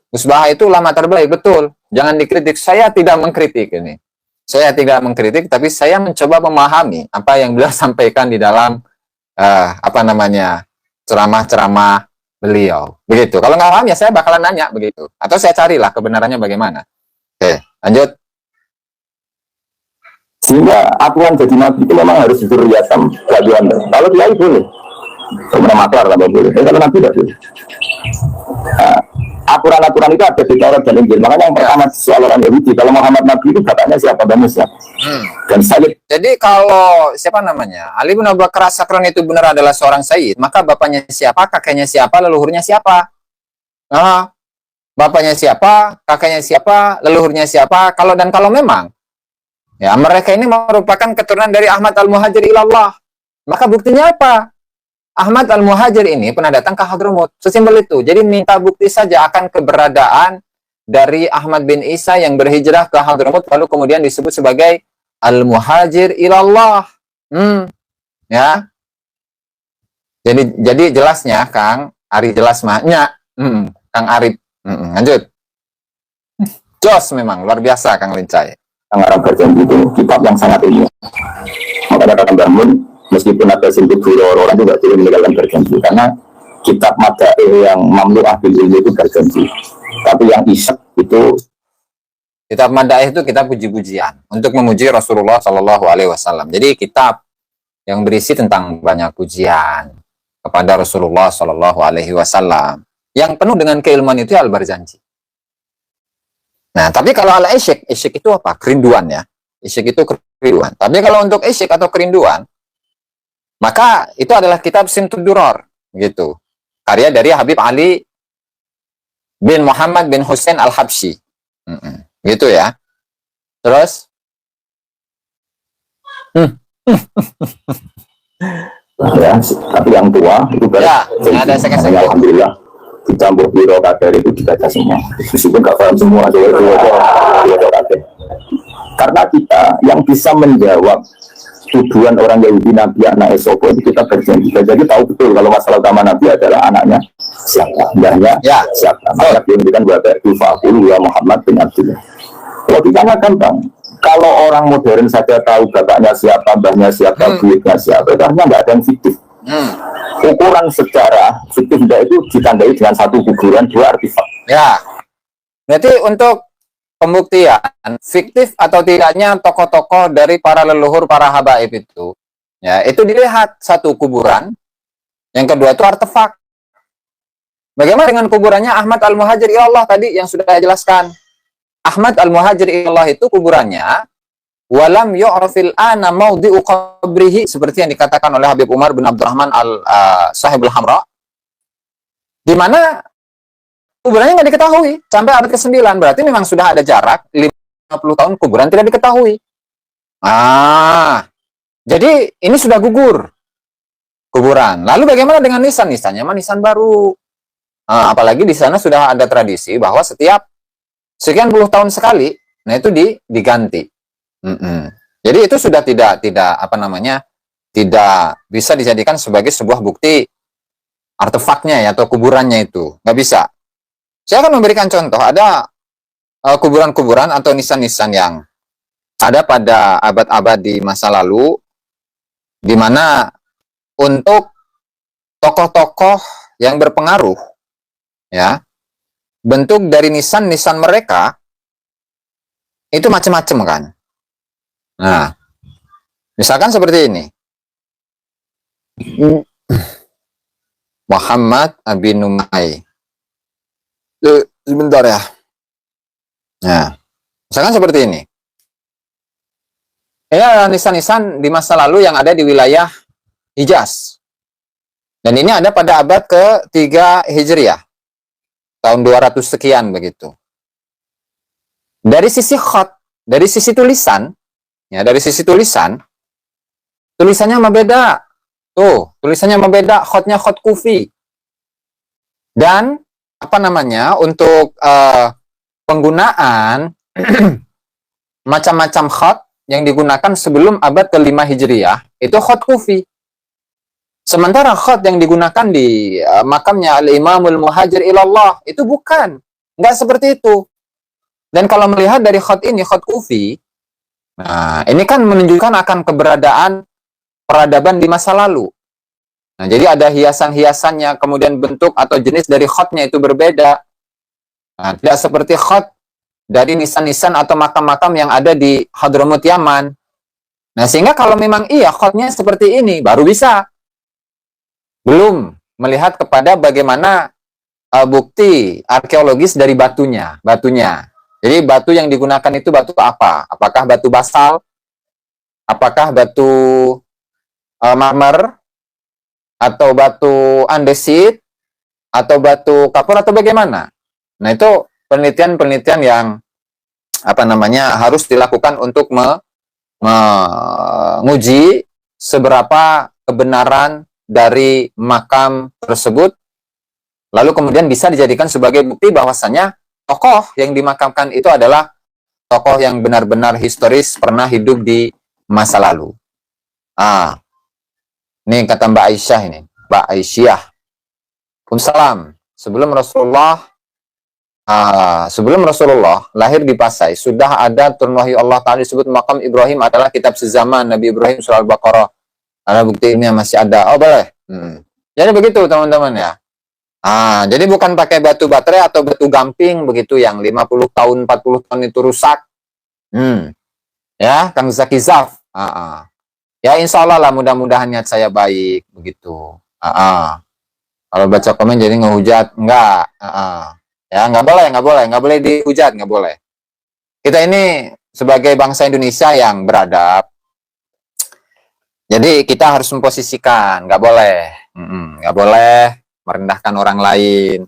Gus Baha itu ulama terbaik, betul. Jangan dikritik. Saya tidak mengkritik ini. Saya tidak mengkritik, tapi saya mencoba memahami apa yang beliau sampaikan di dalam ceramah-ceramah beliau. Begitu. Kalau nggak paham ya saya bakalan nanya begitu. Atau saya carilah kebenarannya bagaimana. Oke, lanjut. Sehingga aturan jadi nabi itu memang harus diriaskan bagian. Kalau dia boleh, sebenarnya maklar lah boleh. Kalau nabi tidak boleh. Aturan-aturan itu ada di Taurat dan Injil. Makanya yang pertama soal orang Yahudi, kalau Muhammad Nabi itu bapaknya siapa? Musa. Dan Sayyid. Jadi kalau Ali bin Abu Bakar As-Sakran itu benar adalah seorang Sayyid, maka bapaknya siapa, kakeknya siapa, leluhurnya siapa? Bapaknya siapa, kakeknya siapa, leluhurnya siapa? Kalau memang ya mereka ini merupakan keturunan dari Ahmad Al-Muhajir Ilallah, maka buktinya apa? Ahmad Al-Muhajir ini pernah datang ke Hadramaut. Sesimpel itu. Jadi minta bukti saja akan keberadaan dari Ahmad bin Isa yang berhijrah ke Hadramaut lalu kemudian disebut sebagai Al-Muhajir Ilallah. Ya. Jadi jelasnya Kang Ari jelas mahnya. Kang Arif. Lanjut. Jos memang luar biasa Kang Lincai. Kang Arab berjanji itu kitab yang sangat ilmiah. Maka kata bangun meskipun ada simpul orang juga tidak meninggalkan berjanji karena kitab Madaih yang mamlu ahli ilmu itu berjanji. Tapi yang isyak itu kitab Madaih itu kitab puji-pujian untuk memuji Rasulullah Shallallahu Alaihi Wasallam. Jadi kitab yang berisi tentang banyak pujian kepada Rasulullah Shallallahu Alaihi Wasallam yang penuh dengan keilmuan itu al-Barzanji. Nah, tapi kalau al-Isyik itu apa? Kerinduan ya. Isyik itu kerinduan. Tapi kalau untuk isyik atau kerinduan, maka itu adalah kitab Simtud Duror, gitu. Karya dari Habib Ali bin Muhammad bin Hussein Al-Habsyi. Gitu ya. Terus ya, tapi yang tua itu ya, ada sekali. Alhamdulillah dicampur biro kader itu dibaca semua. Meskipun nggak paham semua, karena kita yang bisa menjawab tuduhan orang Yahudi Nabi anak Esopo itu kita berjanji. Jadi tahu betul kalau masalah utama Nabi adalah anaknya siapa, mbahnya siapa. Maka dia memberikan buat Fa'ulu ya Muhammad bin Abdullah. Kalau ditanya gampang, Kalau orang modern saja tahu bapaknya siapa, mbahnya siapa, duitnya siapa, itu artinya nggak ada yang fiktif. Ukuran sejarah fiktif itu ditandai dengan satu kuburan, dua artefak. Ya. Berarti untuk pembuktian fiktif atau tidaknya tokoh-tokoh dari para leluhur, para habaib itu, ya itu dilihat satu kuburan, yang kedua itu artefak. Bagaimana dengan kuburannya Ahmad Al-Muhajir Ilallah tadi yang sudah saya jelaskan? Ahmad Al-Muhajir Ilallah itu kuburannya walam yu'rafil ana mawdi'u qabrihi, seperti yang dikatakan oleh Habib Umar bin Abdurrahman Sahibul Hamra, di mana kuburannya nggak diketahui sampai abad ke-9. Berarti memang sudah ada jarak 50 tahun kuburan tidak diketahui. Jadi ini sudah gugur kuburan. Lalu bagaimana dengan nisan? Nisannya mah nisan baru. Apalagi di sana sudah ada tradisi bahwa setiap sekian puluh tahun sekali, nah itu diganti. Jadi itu sudah tidak tidak bisa dijadikan sebagai sebuah bukti artefaknya ya, atau kuburannya itu nggak bisa. Saya akan memberikan contoh, ada kuburan-kuburan atau nisan-nisan yang ada pada abad-abad di masa lalu, di mana untuk tokoh-tokoh yang berpengaruh, ya, bentuk dari nisan-nisan mereka itu macam-macam kan. Nah, misalkan seperti ini. Muhammad bin Numay. Sebentar ya. Nah, misalkan seperti ini. Ini adalah nisan-nisan di masa lalu yang ada di wilayah Hijaz. Dan ini ada pada abad ke-3 Hijriah. Tahun 200 sekian begitu. Dari sisi khat, dari sisi tulisan, ya, dari sisi tulisannya membeda. Tuh, tulisannya membeda, khatnya khat kufi. Dan untuk penggunaan macam-macam khat yang digunakan sebelum abad ke-5 Hijriah itu khat kufi. Sementara khat yang digunakan di makamnya Al-Imamul Muhajir Ilallah itu bukan, nggak seperti itu. Dan kalau melihat dari khat ini, khat kufi, nah ini kan menunjukkan akan keberadaan peradaban di masa lalu. Nah, jadi ada hiasan-hiasannya, kemudian bentuk atau jenis dari khatnya itu berbeda. Nah, tidak seperti khat dari nisan-nisan atau makam-makam yang ada di Hadramut Yaman. Nah, sehingga kalau memang iya khatnya seperti ini, baru bisa. Belum melihat kepada bagaimana bukti arkeologis dari batunya. Jadi batu yang digunakan itu batu apa? Apakah batu basal? Apakah batu marmer? Atau batu andesit? Atau batu kapur atau bagaimana? Nah, itu penelitian-penelitian yang harus dilakukan untuk menguji seberapa kebenaran dari makam tersebut, lalu kemudian bisa dijadikan sebagai bukti bahwasanya tokoh yang dimakamkan itu adalah tokoh yang benar-benar historis pernah hidup di masa lalu. Ini kata Mbak Aisyah ini, Mbak Aisyah. Waalaikumsalam. Sebelum Rasulullah lahir di Pasai, sudah ada turun wahyu Allah Ta'ala disebut makam Ibrahim adalah kitab sezaman Nabi Ibrahim surah Al-Baqarah. Ada bukti ini masih ada. Oh, boleh. Jadi begitu teman-teman ya. Jadi bukan pakai batu baterai atau batu gamping begitu yang 50 tahun, 40 tahun itu rusak. Ya, Kang Zaki Zaf. Ya, insya Allah lah, mudah-mudahan niat saya baik begitu. Kalau baca komen jadi ngehujat, enggak. Ya, nggak boleh dihujat, nggak boleh. Kita ini sebagai bangsa Indonesia yang beradab, jadi kita harus memposisikan, nggak boleh merendahkan orang lain.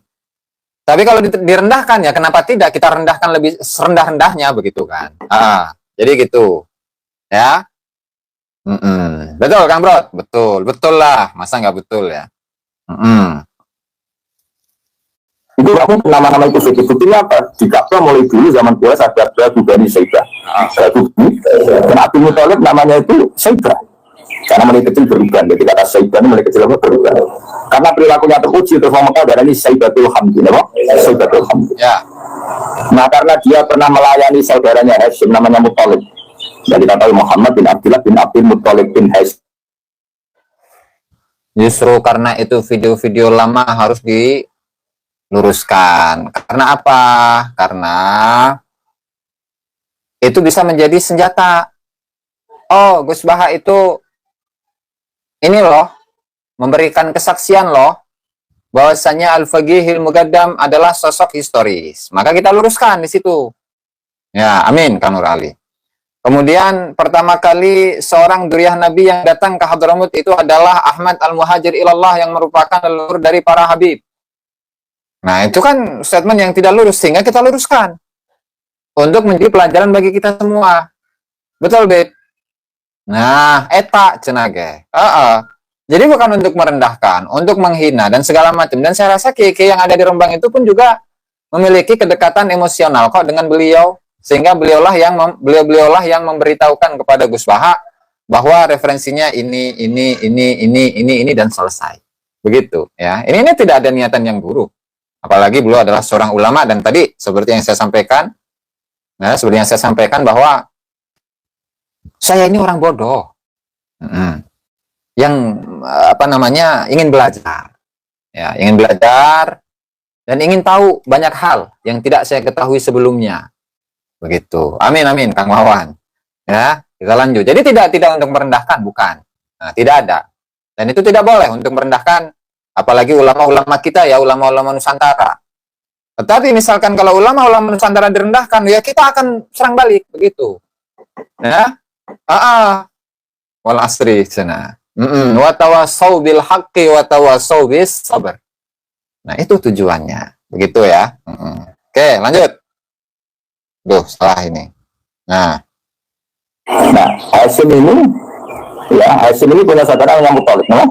Tapi kalau direndahkan ya kenapa tidak kita rendahkan lebih serendah-rendahnya begitu kan? Jadi gitu, ya. Betul Kang Bro, betul lah, masa nggak betul ya? Itu aku nama-nama itu buktinya apa? Di Ka'bah mulai dulu zaman Quraisy ada Bani Saibah. Dan Abu Muthalib namanya itu Saibah. Karena mulai kecil berubah, jadi kata Saibah ini mulai kecil berubah. Karena perilakunya teruji terus orang Mekah darah ini Saibatul Hamdi, Saibatul Hamdi. Ya. Nah karena dia pernah melayani saudaranya Hashim namanya Muthalib. Dan kita tahu Muhammad bin Abdullah bin Abdul Muttalib bin Hais. Justru karena itu video-video lama harus diluruskan. Karena apa? Karena itu bisa menjadi senjata. Oh, Gus Baha itu ini loh, memberikan kesaksian loh, bahwasanya Al-Faqihil Muqaddam adalah sosok historis. Maka kita luruskan di situ. Ya, amin, Kang Nur Ali. Kemudian pertama kali seorang duriyah Nabi yang datang ke Hadramut itu adalah Ahmad Al-Muhajir Ilallah yang merupakan leluhur dari para Habib. Nah, itu kan statement yang tidak lurus, sehingga kita luruskan. Untuk menjadi pelajaran bagi kita semua. Betul, Beb? Nah, eta cenage. Jadi bukan untuk merendahkan, untuk menghina, dan segala macam. Dan saya rasa kiai-kiai yang ada di Rembang itu pun juga memiliki kedekatan emosional kok dengan beliau. Sehingga beliaulah yang memberitahukan kepada Gus Baha bahwa referensinya ini dan selesai. Begitu ya. Ini tidak ada niatan yang buruk. Apalagi beliau adalah seorang ulama dan tadi seperti yang saya sampaikan, bahwa saya ini orang bodoh. Yang ingin belajar. Ya, ingin belajar dan ingin tahu banyak hal yang tidak saya ketahui sebelumnya. Begitu. Amin, amin, Kang Wawan. Ya, kita lanjut. Jadi tidak untuk merendahkan, bukan. Nah, tidak ada. Dan itu tidak boleh untuk merendahkan, apalagi ulama-ulama kita ya, ulama-ulama Nusantara. Tetapi misalkan kalau ulama-ulama Nusantara direndahkan, ya kita akan serang balik, begitu. Ya, wal asri sana. Wa tawassau bil haqqi wa tawassau bis sabr. Nah, itu tujuannya. Begitu ya. Oke, lanjut. Duh, salah ini. Nah, Hashim ini punya saudara yang Muttalib, no?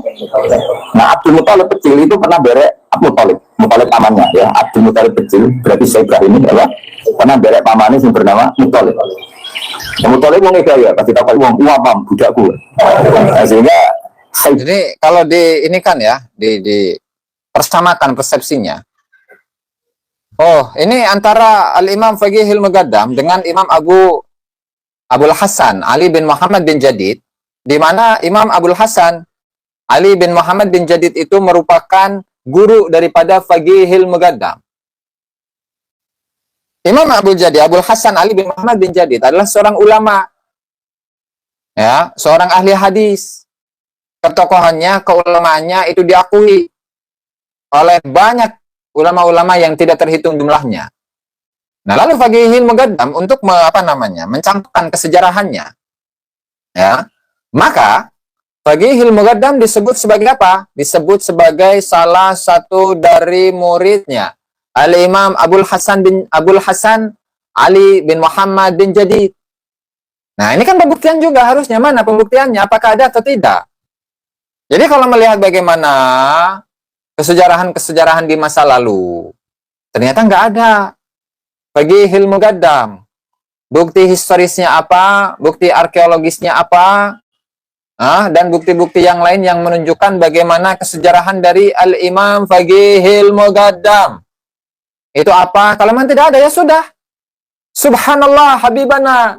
Nah, Abdul Muttalib kecil itu pernah berek Muttalib pamannya, ya. Abdul Muttalib kecil, berarti Syekhah ini, ya, pernah berek pamannya yang bernama Muttalib. Muttalib mau ngegaya, pasti tahu uang pam budakku. Nah, sehingga jadi kalau ini kan ya, di persamakan persepsinya. Oh, ini antara Al-Imam Faqihil Muqaddam dengan Imam Abul Hasan Ali bin Muhammad bin Jadid, di mana Imam Abul Hasan Ali bin Muhammad bin Jadid itu merupakan guru daripada Faqihil Muqaddam. Imam Abul Hasan Ali bin Muhammad bin Jadid adalah seorang ulama, ya, seorang ahli hadis. Ketokohannya, keulamaannya itu diakui oleh banyak ulama-ulama yang tidak terhitung jumlahnya. Nah, lalu Faqihil Muqaddam untuk mencampurkan kesejarahannya, ya, maka Faqihil Muqaddam disebut sebagai apa? Disebut sebagai salah satu dari muridnya Al-Imam Abul Hasan Ali bin Muhammad bin Jadid. Nah, ini kan pembuktian juga harusnya. Mana pembuktiannya? Apakah ada atau tidak? Jadi kalau melihat bagaimana kesejarahan di masa lalu, ternyata nggak ada Faqihil Muqaddam. Bukti historisnya apa, bukti arkeologisnya apa, dan bukti-bukti yang lain yang menunjukkan bagaimana kesejarahan dari Al-Imam Faqihil Muqaddam. Itu apa? Kalau memang tidak ada, ya sudah. Subhanallah, Habibana,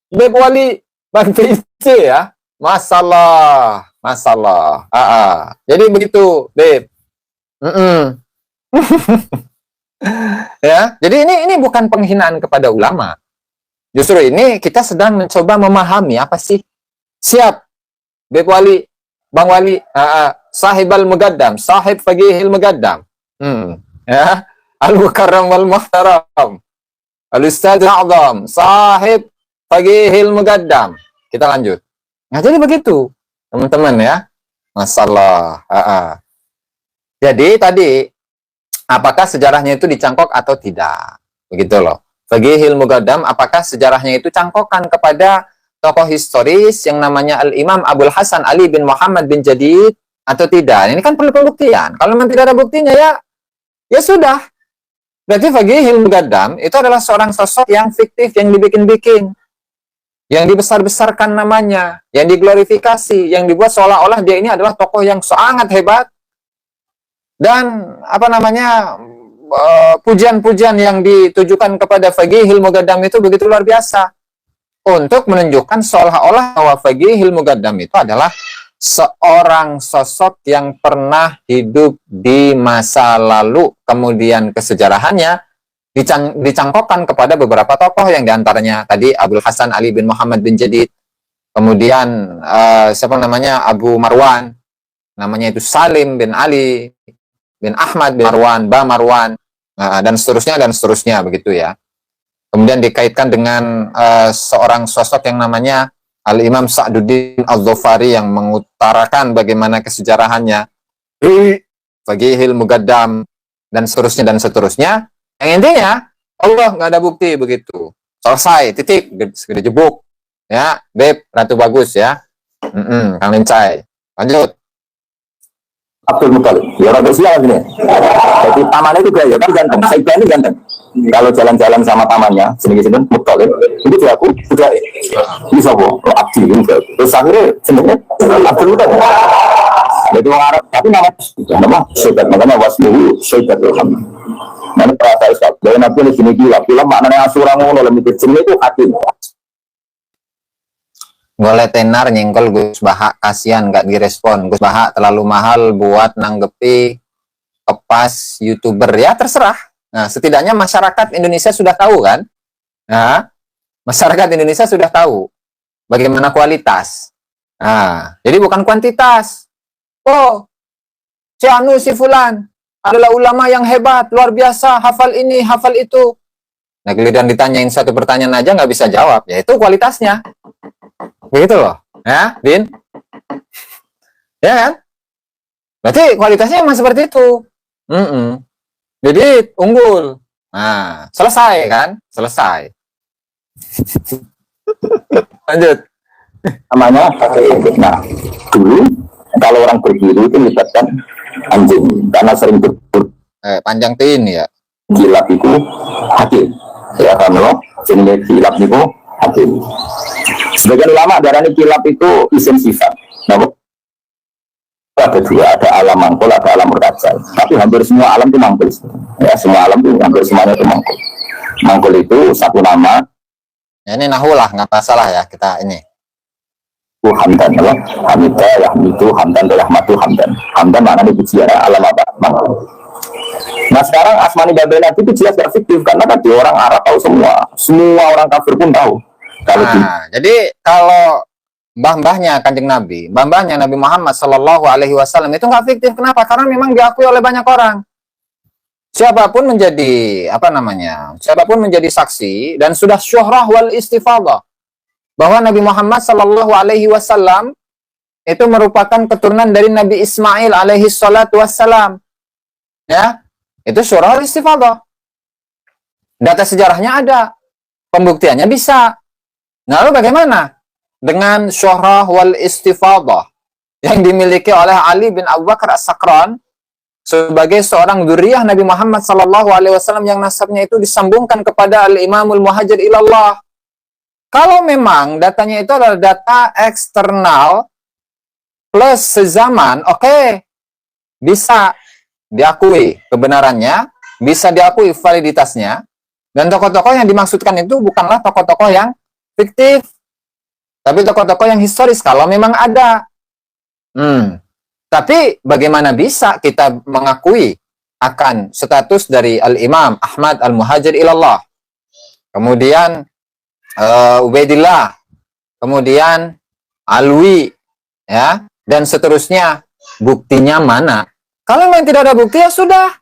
Beb Wali, Bang PC ya. Masalah. Jadi begitu, Beb. Ya, jadi ini bukan penghinaan kepada ulama. Justru ini kita sedang mencoba memahami apa sih. Siap, Beb Wali, Bang Wali, Sahibal Muqaddam, Sahib Faqihil Muqaddam. Ya, Al-Mukarram wal Muhtaram, Al-Ustadz A'zam, Sahib Faqihil Muqaddam. Kita lanjut. Nah, jadi begitu, teman-teman ya. Masalah. Jadi tadi, apakah sejarahnya itu dicangkok atau tidak? Begitu loh. Faqihil Muqaddam, apakah sejarahnya itu cangkokan kepada tokoh historis yang namanya Al-Imam Abul Hasan Ali bin Muhammad bin Jadid atau tidak? Ini kan perlu pembuktian. Kalau memang tidak ada buktinya, ya sudah. Berarti Faqihil Muqaddam itu adalah seorang sosok yang fiktif, yang dibikin-bikin, yang dibesar-besarkan namanya, yang diglorifikasi, yang dibuat seolah-olah dia ini adalah tokoh yang sangat hebat. Dan pujian-pujian yang ditujukan kepada Faqihil Muqaddam itu begitu luar biasa. untuk menunjukkan seolah-olah bahwa Fagihil Mugaddam itu adalah seorang sosok yang pernah hidup di masa lalu, kemudian kesejarahannya dicangkokkan kepada beberapa tokoh yang diantaranya tadi Abdul Hasan Ali bin Muhammad bin Jadid, kemudian siapa namanya, Abu Marwan, namanya itu Salim bin Ali bin Ahmad bin Marwan, Ba Marwan, dan seterusnya begitu ya. Kemudian dikaitkan dengan seorang sosok yang namanya Al-Imam Sa'duddin Al-Dhofari yang mengutarakan bagaimana kesejarahannya, Fagihil Mugaddam, dan seterusnya. Yang intinya, Allah nggak ada bukti begitu. Selesai, titik, segera jebuk. Ya, Beb, Ratu Bagus ya. Kang Lincai. Lanjut. Abdul Muthalib, ya orang sial gini. Jadi pamannya itu gaya kan ganteng, Saibah ini ganteng. Kalau jalan-jalan sama pamannya, sini-sini Muthalib, itu dia aku sudah bisa bu, Abdi ini. Terus akhirnya sebenarnya Abdul Muthalib. Jadi orang Arab, tapi nama Syaibat, makanya wasmuhu Syaibat Ilham. Mana perasa Ustaz, dari Nabi ini sini gila, film maknanya asurang ngono, lebih kecil itu hakim. Boleh tenar nyenggol Gus Baha, kasihan nggak direspon. Gus Baha terlalu mahal buat nanggepi kepas YouTuber. Ya terserah. Nah, setidaknya masyarakat Indonesia sudah tahu kan? Nah, masyarakat Indonesia sudah tahu bagaimana kualitas. Nah, jadi bukan kuantitas. Oh, si Anu, si Fulan adalah ulama yang hebat, luar biasa, hafal ini, hafal itu. Nah, kemudian ditanyain satu pertanyaan aja nggak bisa jawab. Ya itu kualitasnya. Begitu loh, ya, Din? Ya kan? Berarti kualitasnya emang seperti itu. Jadi unggul. Nah, selesai kan? Selesai. Lanjut. Namanya, nah, dulu kalau orang berguru itu melibatkan anjing karena sering Panjang tin ya. gilap itu hakim. Ya kan loh, jenis gilap itu hakim. Sebagian ulama darahnya kilap itu isim sifat. Nah, ada dua, ada alam mangkul, ada alam murtajal. Tapi hampir semua alam itu mangkul. Ya, semua alam itu hampir semuanya itu mangkul. Mangkul itu satu nama. Ya, ini nahu lah, nggak masalah ya kita ini. Hamdan, ya. Hamidah, Yahmidu, Hamdan, Yahmadu, Hamdan. Hamdan maknanya pujian, alam apa? Mangkul. Nah sekarang Asmani Babel itu jelas gak fiktif karena kan dia orang Arab tahu semua orang kafir pun tahu. Jadi kalau mbah-mbahnya Kanjeng Nabi, mbah-mbahnya Nabi Muhammad Sallallahu Alaihi Wasallam itu nggak fiktif. Kenapa? Karena memang diakui oleh banyak orang. Siapapun menjadi siapapun menjadi saksi dan sudah syuhrah wal istifadah bahwa Nabi Muhammad Sallallahu Alaihi Wasallam itu merupakan keturunan dari Nabi Ismail alaihi salatu wassalam. Ya, itu syuhrah wal istifadah. Data sejarahnya ada, pembuktiannya bisa. Nah, lalu bagaimana dengan syuhrah wal istifadah yang dimiliki oleh Ali bin Abu Bakar As-Sakran sebagai seorang dzurriyyah Nabi Muhammad sallallahu alaihi wasallam yang nasabnya itu disambungkan kepada Al-Imamul Muhajir ilallah. Kalau memang datanya itu adalah data eksternal plus sezaman, oke, bisa diakui kebenarannya, bisa diakui validitasnya, dan tokoh-tokoh yang dimaksudkan itu bukanlah tokoh-tokoh yang fiktif, tapi tokoh-tokoh yang historis kalau memang ada. Tapi bagaimana bisa kita mengakui akan status dari Al-Imam Ahmad Al-Muhajir ilallah, kemudian Ubaidillah, kemudian Alwi, ya, dan seterusnya. Buktinya mana? Kalau memang tidak ada bukti, ya sudah.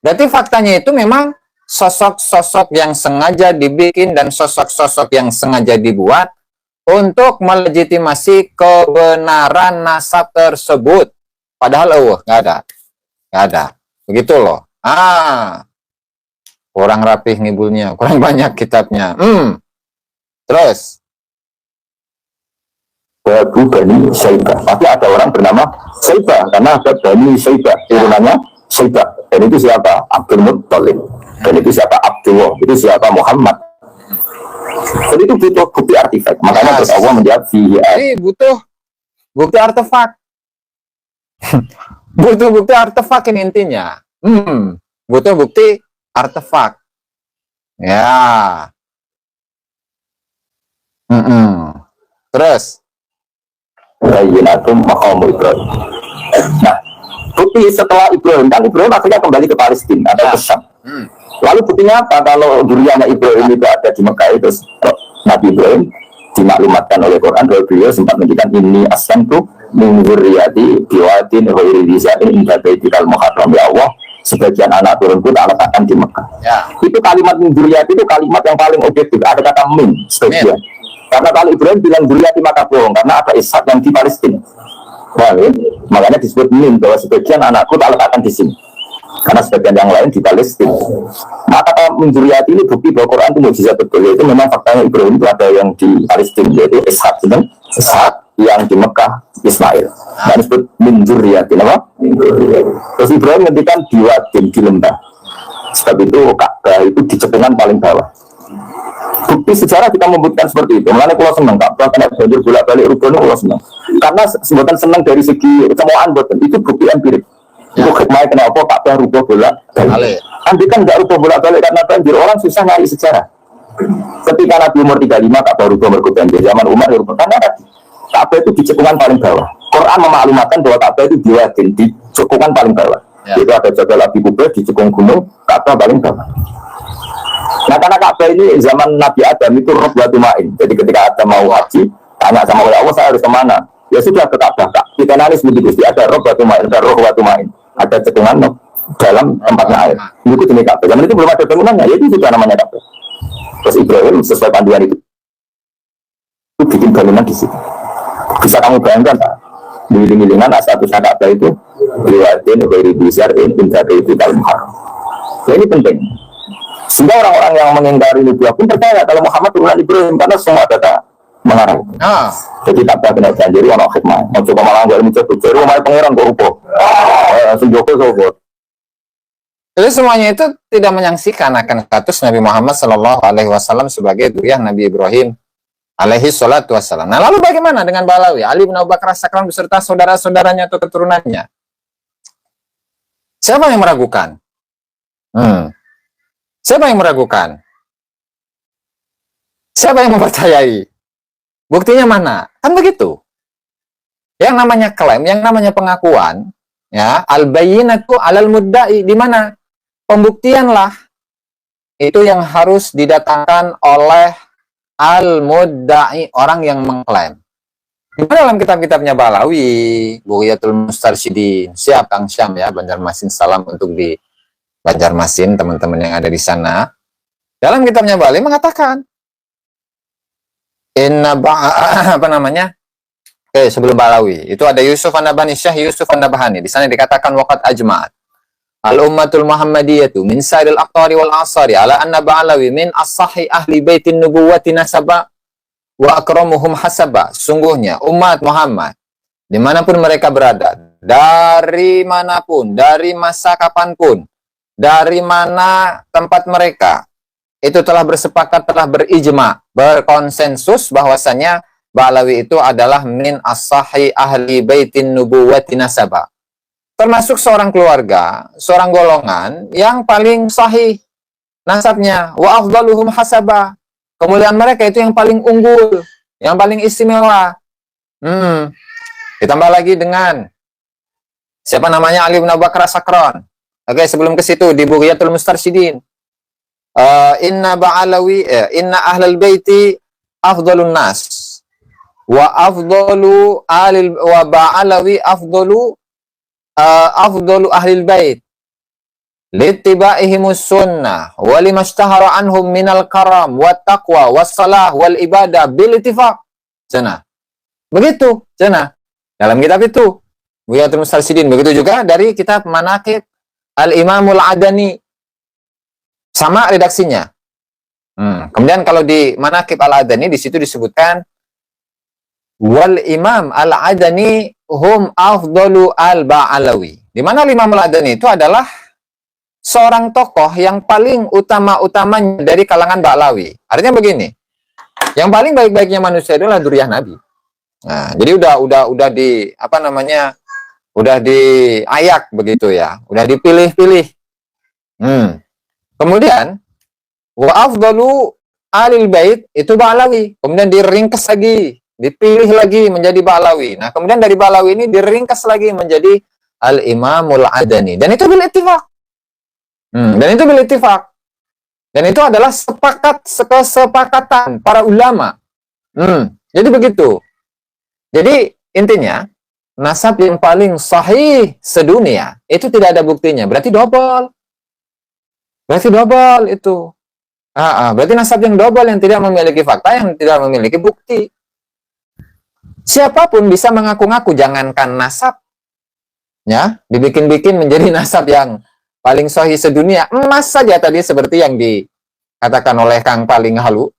Berarti faktanya itu memang sosok-sosok yang sengaja dibikin dan sosok-sosok yang sengaja dibuat untuk melegitimasi kebenaran nasab tersebut. Padahal nggak ada. Nggak ada. Begitu loh. Kurang rapih ngibulnya, kurang banyak kitabnya. Terus. Babu Bani Saibah. Tapi ada orang bernama Saibah karena ada Bani Saibah, turunannya Saibah. Dan itu siapa? Abdul Muttalib. Dan itu siapa? Abdullah. Itu siapa? Muhammad. Jadi itu butuh bukti artefak. Makanya terus Allah menjawab jadi butuh bukti artefak. Butuh bukti artefak ini intinya. Butuh bukti artefak. Ya. Terus, Bayyinatum maqamu Ibrahim. Nah, bukti setelah Ibrahim, kan Ibrahim akhirnya kembali ke Palestina atau ke Syam. Lalu buktinya apa? Kalau duriannya Ibrahim itu ada di Mekah itu, Nabi Ibrahim dimaklumatkan oleh Quran bahwa beliau sempat menunjukkan ini aslamtu min dzurriyyati biwadin ghairi dzar'in inda baitikal muharram, ya Allah, sebagian anak turunku tak letakkan di Mekah. ya, Itu kalimat min dzurriyyati itu kalimat yang paling objektif, ada kata min sebagian. Karena kalau Ibrahim bilang dzurriyyati maka bohong, karena ada Ishak yang di Palestina. Nah, makanya disebut min, bahwa sebagian anakku tak letakkan di sini, karena sebagian yang lain di Palestina. Maka kata min dzurriyyati ini bukti bahwa Quran itu mukjizat betul. Itu memang faktanya Ibrahim itu ada yang di Palestina, yaitu Ishak, yang di Mekah Ismail. Nah, disebut min dzurriyyati, apa? Terus Ibrahim ngendikan biwadin, di lembah. Sebab itu Ka'bah itu di cekungan paling bawah. Bukti sejarah kita membuktikan seperti itu. Mulanya kalau senang Ka'bah kena banjir bolak-balik rukun, kalau senang. Karena sebutan senang dari segi kesemuaan buatan itu bukti empirik. Itu hikmahnya kenapa Ka'bah rubah bolak-balik. Andai kan nggak rubah bolak-balik karena banjir, orang susah nyari sejarah. Ketika Nabi umur 35 Ka'bah rubah mergo banjir, zaman Umar rubah karena Ka'bah itu di cekungan paling bawah. Quran memaklumatkan bahwa Ka'bah itu diwadin, di cekungan paling bawah. Itu ada Jabal Abi Kubais di cekung gunung, Ka'bah paling bawah. Nah, karena Ka'bah ini zaman Nabi Adam itu roh batu main. Jadi ketika Adam mau haji, tanya sama Allah, saya harus kemana? Ya sudah ke Ka'bah. Kita nangis begitu, ada roh batu main, ada roh batu main, ada cekungan dalam tempatnya air. Itu jenis Ka'bah. Zaman itu belum ada bangunannya, ya itu sudah namanya Ka'bah. Terus Ibrahim sesuai panduan itu bikin bangunan di situ. Bisa kamu bayangkan, Pak? Giling-gilingan status Ka'bah itu liwatin dari bizarrin dari kita muharram. Ya, ini penting. Sehingga orang-orang yang mengingkari nubuah pun percaya kalau Muhammad turunan Ibrahim, karena semua data mengarah. Jadi Ka'bah kena banjir, ono hikmah. Mau coba malah nggak mencet bocor, rumah pangeran kok rupo. Senjoko sobat. jadi semuanya itu tidak menyaksikan akan status Nabi Muhammad Shallallahu Alaihi Wasallam sebagai duriyah Nabi Ibrahim alaihi salatu wassalam. Nah, lalu bagaimana dengan Balawi, Ali bin Abu Bakar As-Sakran beserta saudara-saudaranya atau keturunannya? Siapa yang meragukan? Siapa yang meragukan? Siapa yang mempercayai? Buktinya mana? Kan begitu. Yang namanya klaim, yang namanya pengakuan, ya, al-bayyinatu 'alal mudda'i, di mana pembuktianlah itu yang harus didatangkan oleh al-mudda'i, orang yang mengklaim. Di dalam kitab-kitabnya Balawi, Bughiyatul Mustarsyidin, siap Kang Syam ya, Banjarmasin, salam untuk di Banjarmasin, teman-teman yang ada di sana. Dalam kitabnya Balawi mengatakan, sebelum Balawi, itu ada Yusuf An-Nabhani, Syekh Yusuf An-Nabhani. Di sana dikatakan waqad ajma'at al-ummatul Muhammadiyatu min sa'iril aqtari wal asari ala anna Ba'alawi min as-sahih ahli baitin nubuwati nasaba wa akramuhum hasaba. Sungguhnya umat Muhammad dimanapun mereka berada, dari manapun, dari masa kapanpun, dari mana tempat mereka, itu telah bersepakat, telah berijma, berkonsensus bahwasanya Ba'alawi itu adalah min as-sahih ahli baitin nubuwati nasaba, termasuk seorang keluarga, seorang golongan yang paling sahih nasabnya, wa afdaluhum hasaba, kemuliaan mereka itu yang paling unggul, yang paling istimewa. Ditambah lagi dengan siapa namanya, Ali bin Abu Bakar As-Sakran. Oke, sebelum ke situ di Bughiyatul Mustarsyidin, inna ahlal baiti afdalun nas wa afdalu alil wa Ba'alawi afdalu ahlil bait littiba'ihimus sunnah wa limashtahara anhum minal karam wat taqwa was salah wal ibadah bil ittifaq. Sana. Begitu, sana. Dalam kitab itu Bughiyatul Mustarsyidin. Begitu juga dari kitab Manaqib Al-Imamul Adani. Sama redaksinya. Kemudian kalau di Manaqib Al-Adani, di situ disebutkan wal Imam Al-Adani hum afdalu al-Ba'alawi. Di mana Imam Al-Adani itu adalah seorang tokoh yang paling utama-utamanya dari kalangan Ba'alawi. Artinya begini, yang paling baik-baiknya manusia adalah duriyah Nabi. Nah, jadi udah di apa namanya? Udah diayak begitu ya. Udah dipilih-pilih. Kemudian wa afdalu Ahlul Bait itu Ba'lawi. Kemudian diringkas lagi, dipilih lagi menjadi Ba'lawi. Nah, kemudian dari Ba'lawi ini diringkas lagi menjadi Al-Imamul Adani. Dan itu bil ittifaq. Dan itu bil ittifaq. Dan itu adalah kesepakatan para ulama. Jadi begitu. Jadi intinya, nasab yang paling sahih sedunia itu tidak ada buktinya. Berarti double. Itu. Berarti nasab yang double yang tidak memiliki fakta, yang tidak memiliki bukti. Siapapun bisa mengaku-ngaku, jangankan nasab, ya, dibikin-bikin menjadi nasab yang paling sahih sedunia. Emas saja tadi seperti yang dikatakan oleh Kang Paling Halu,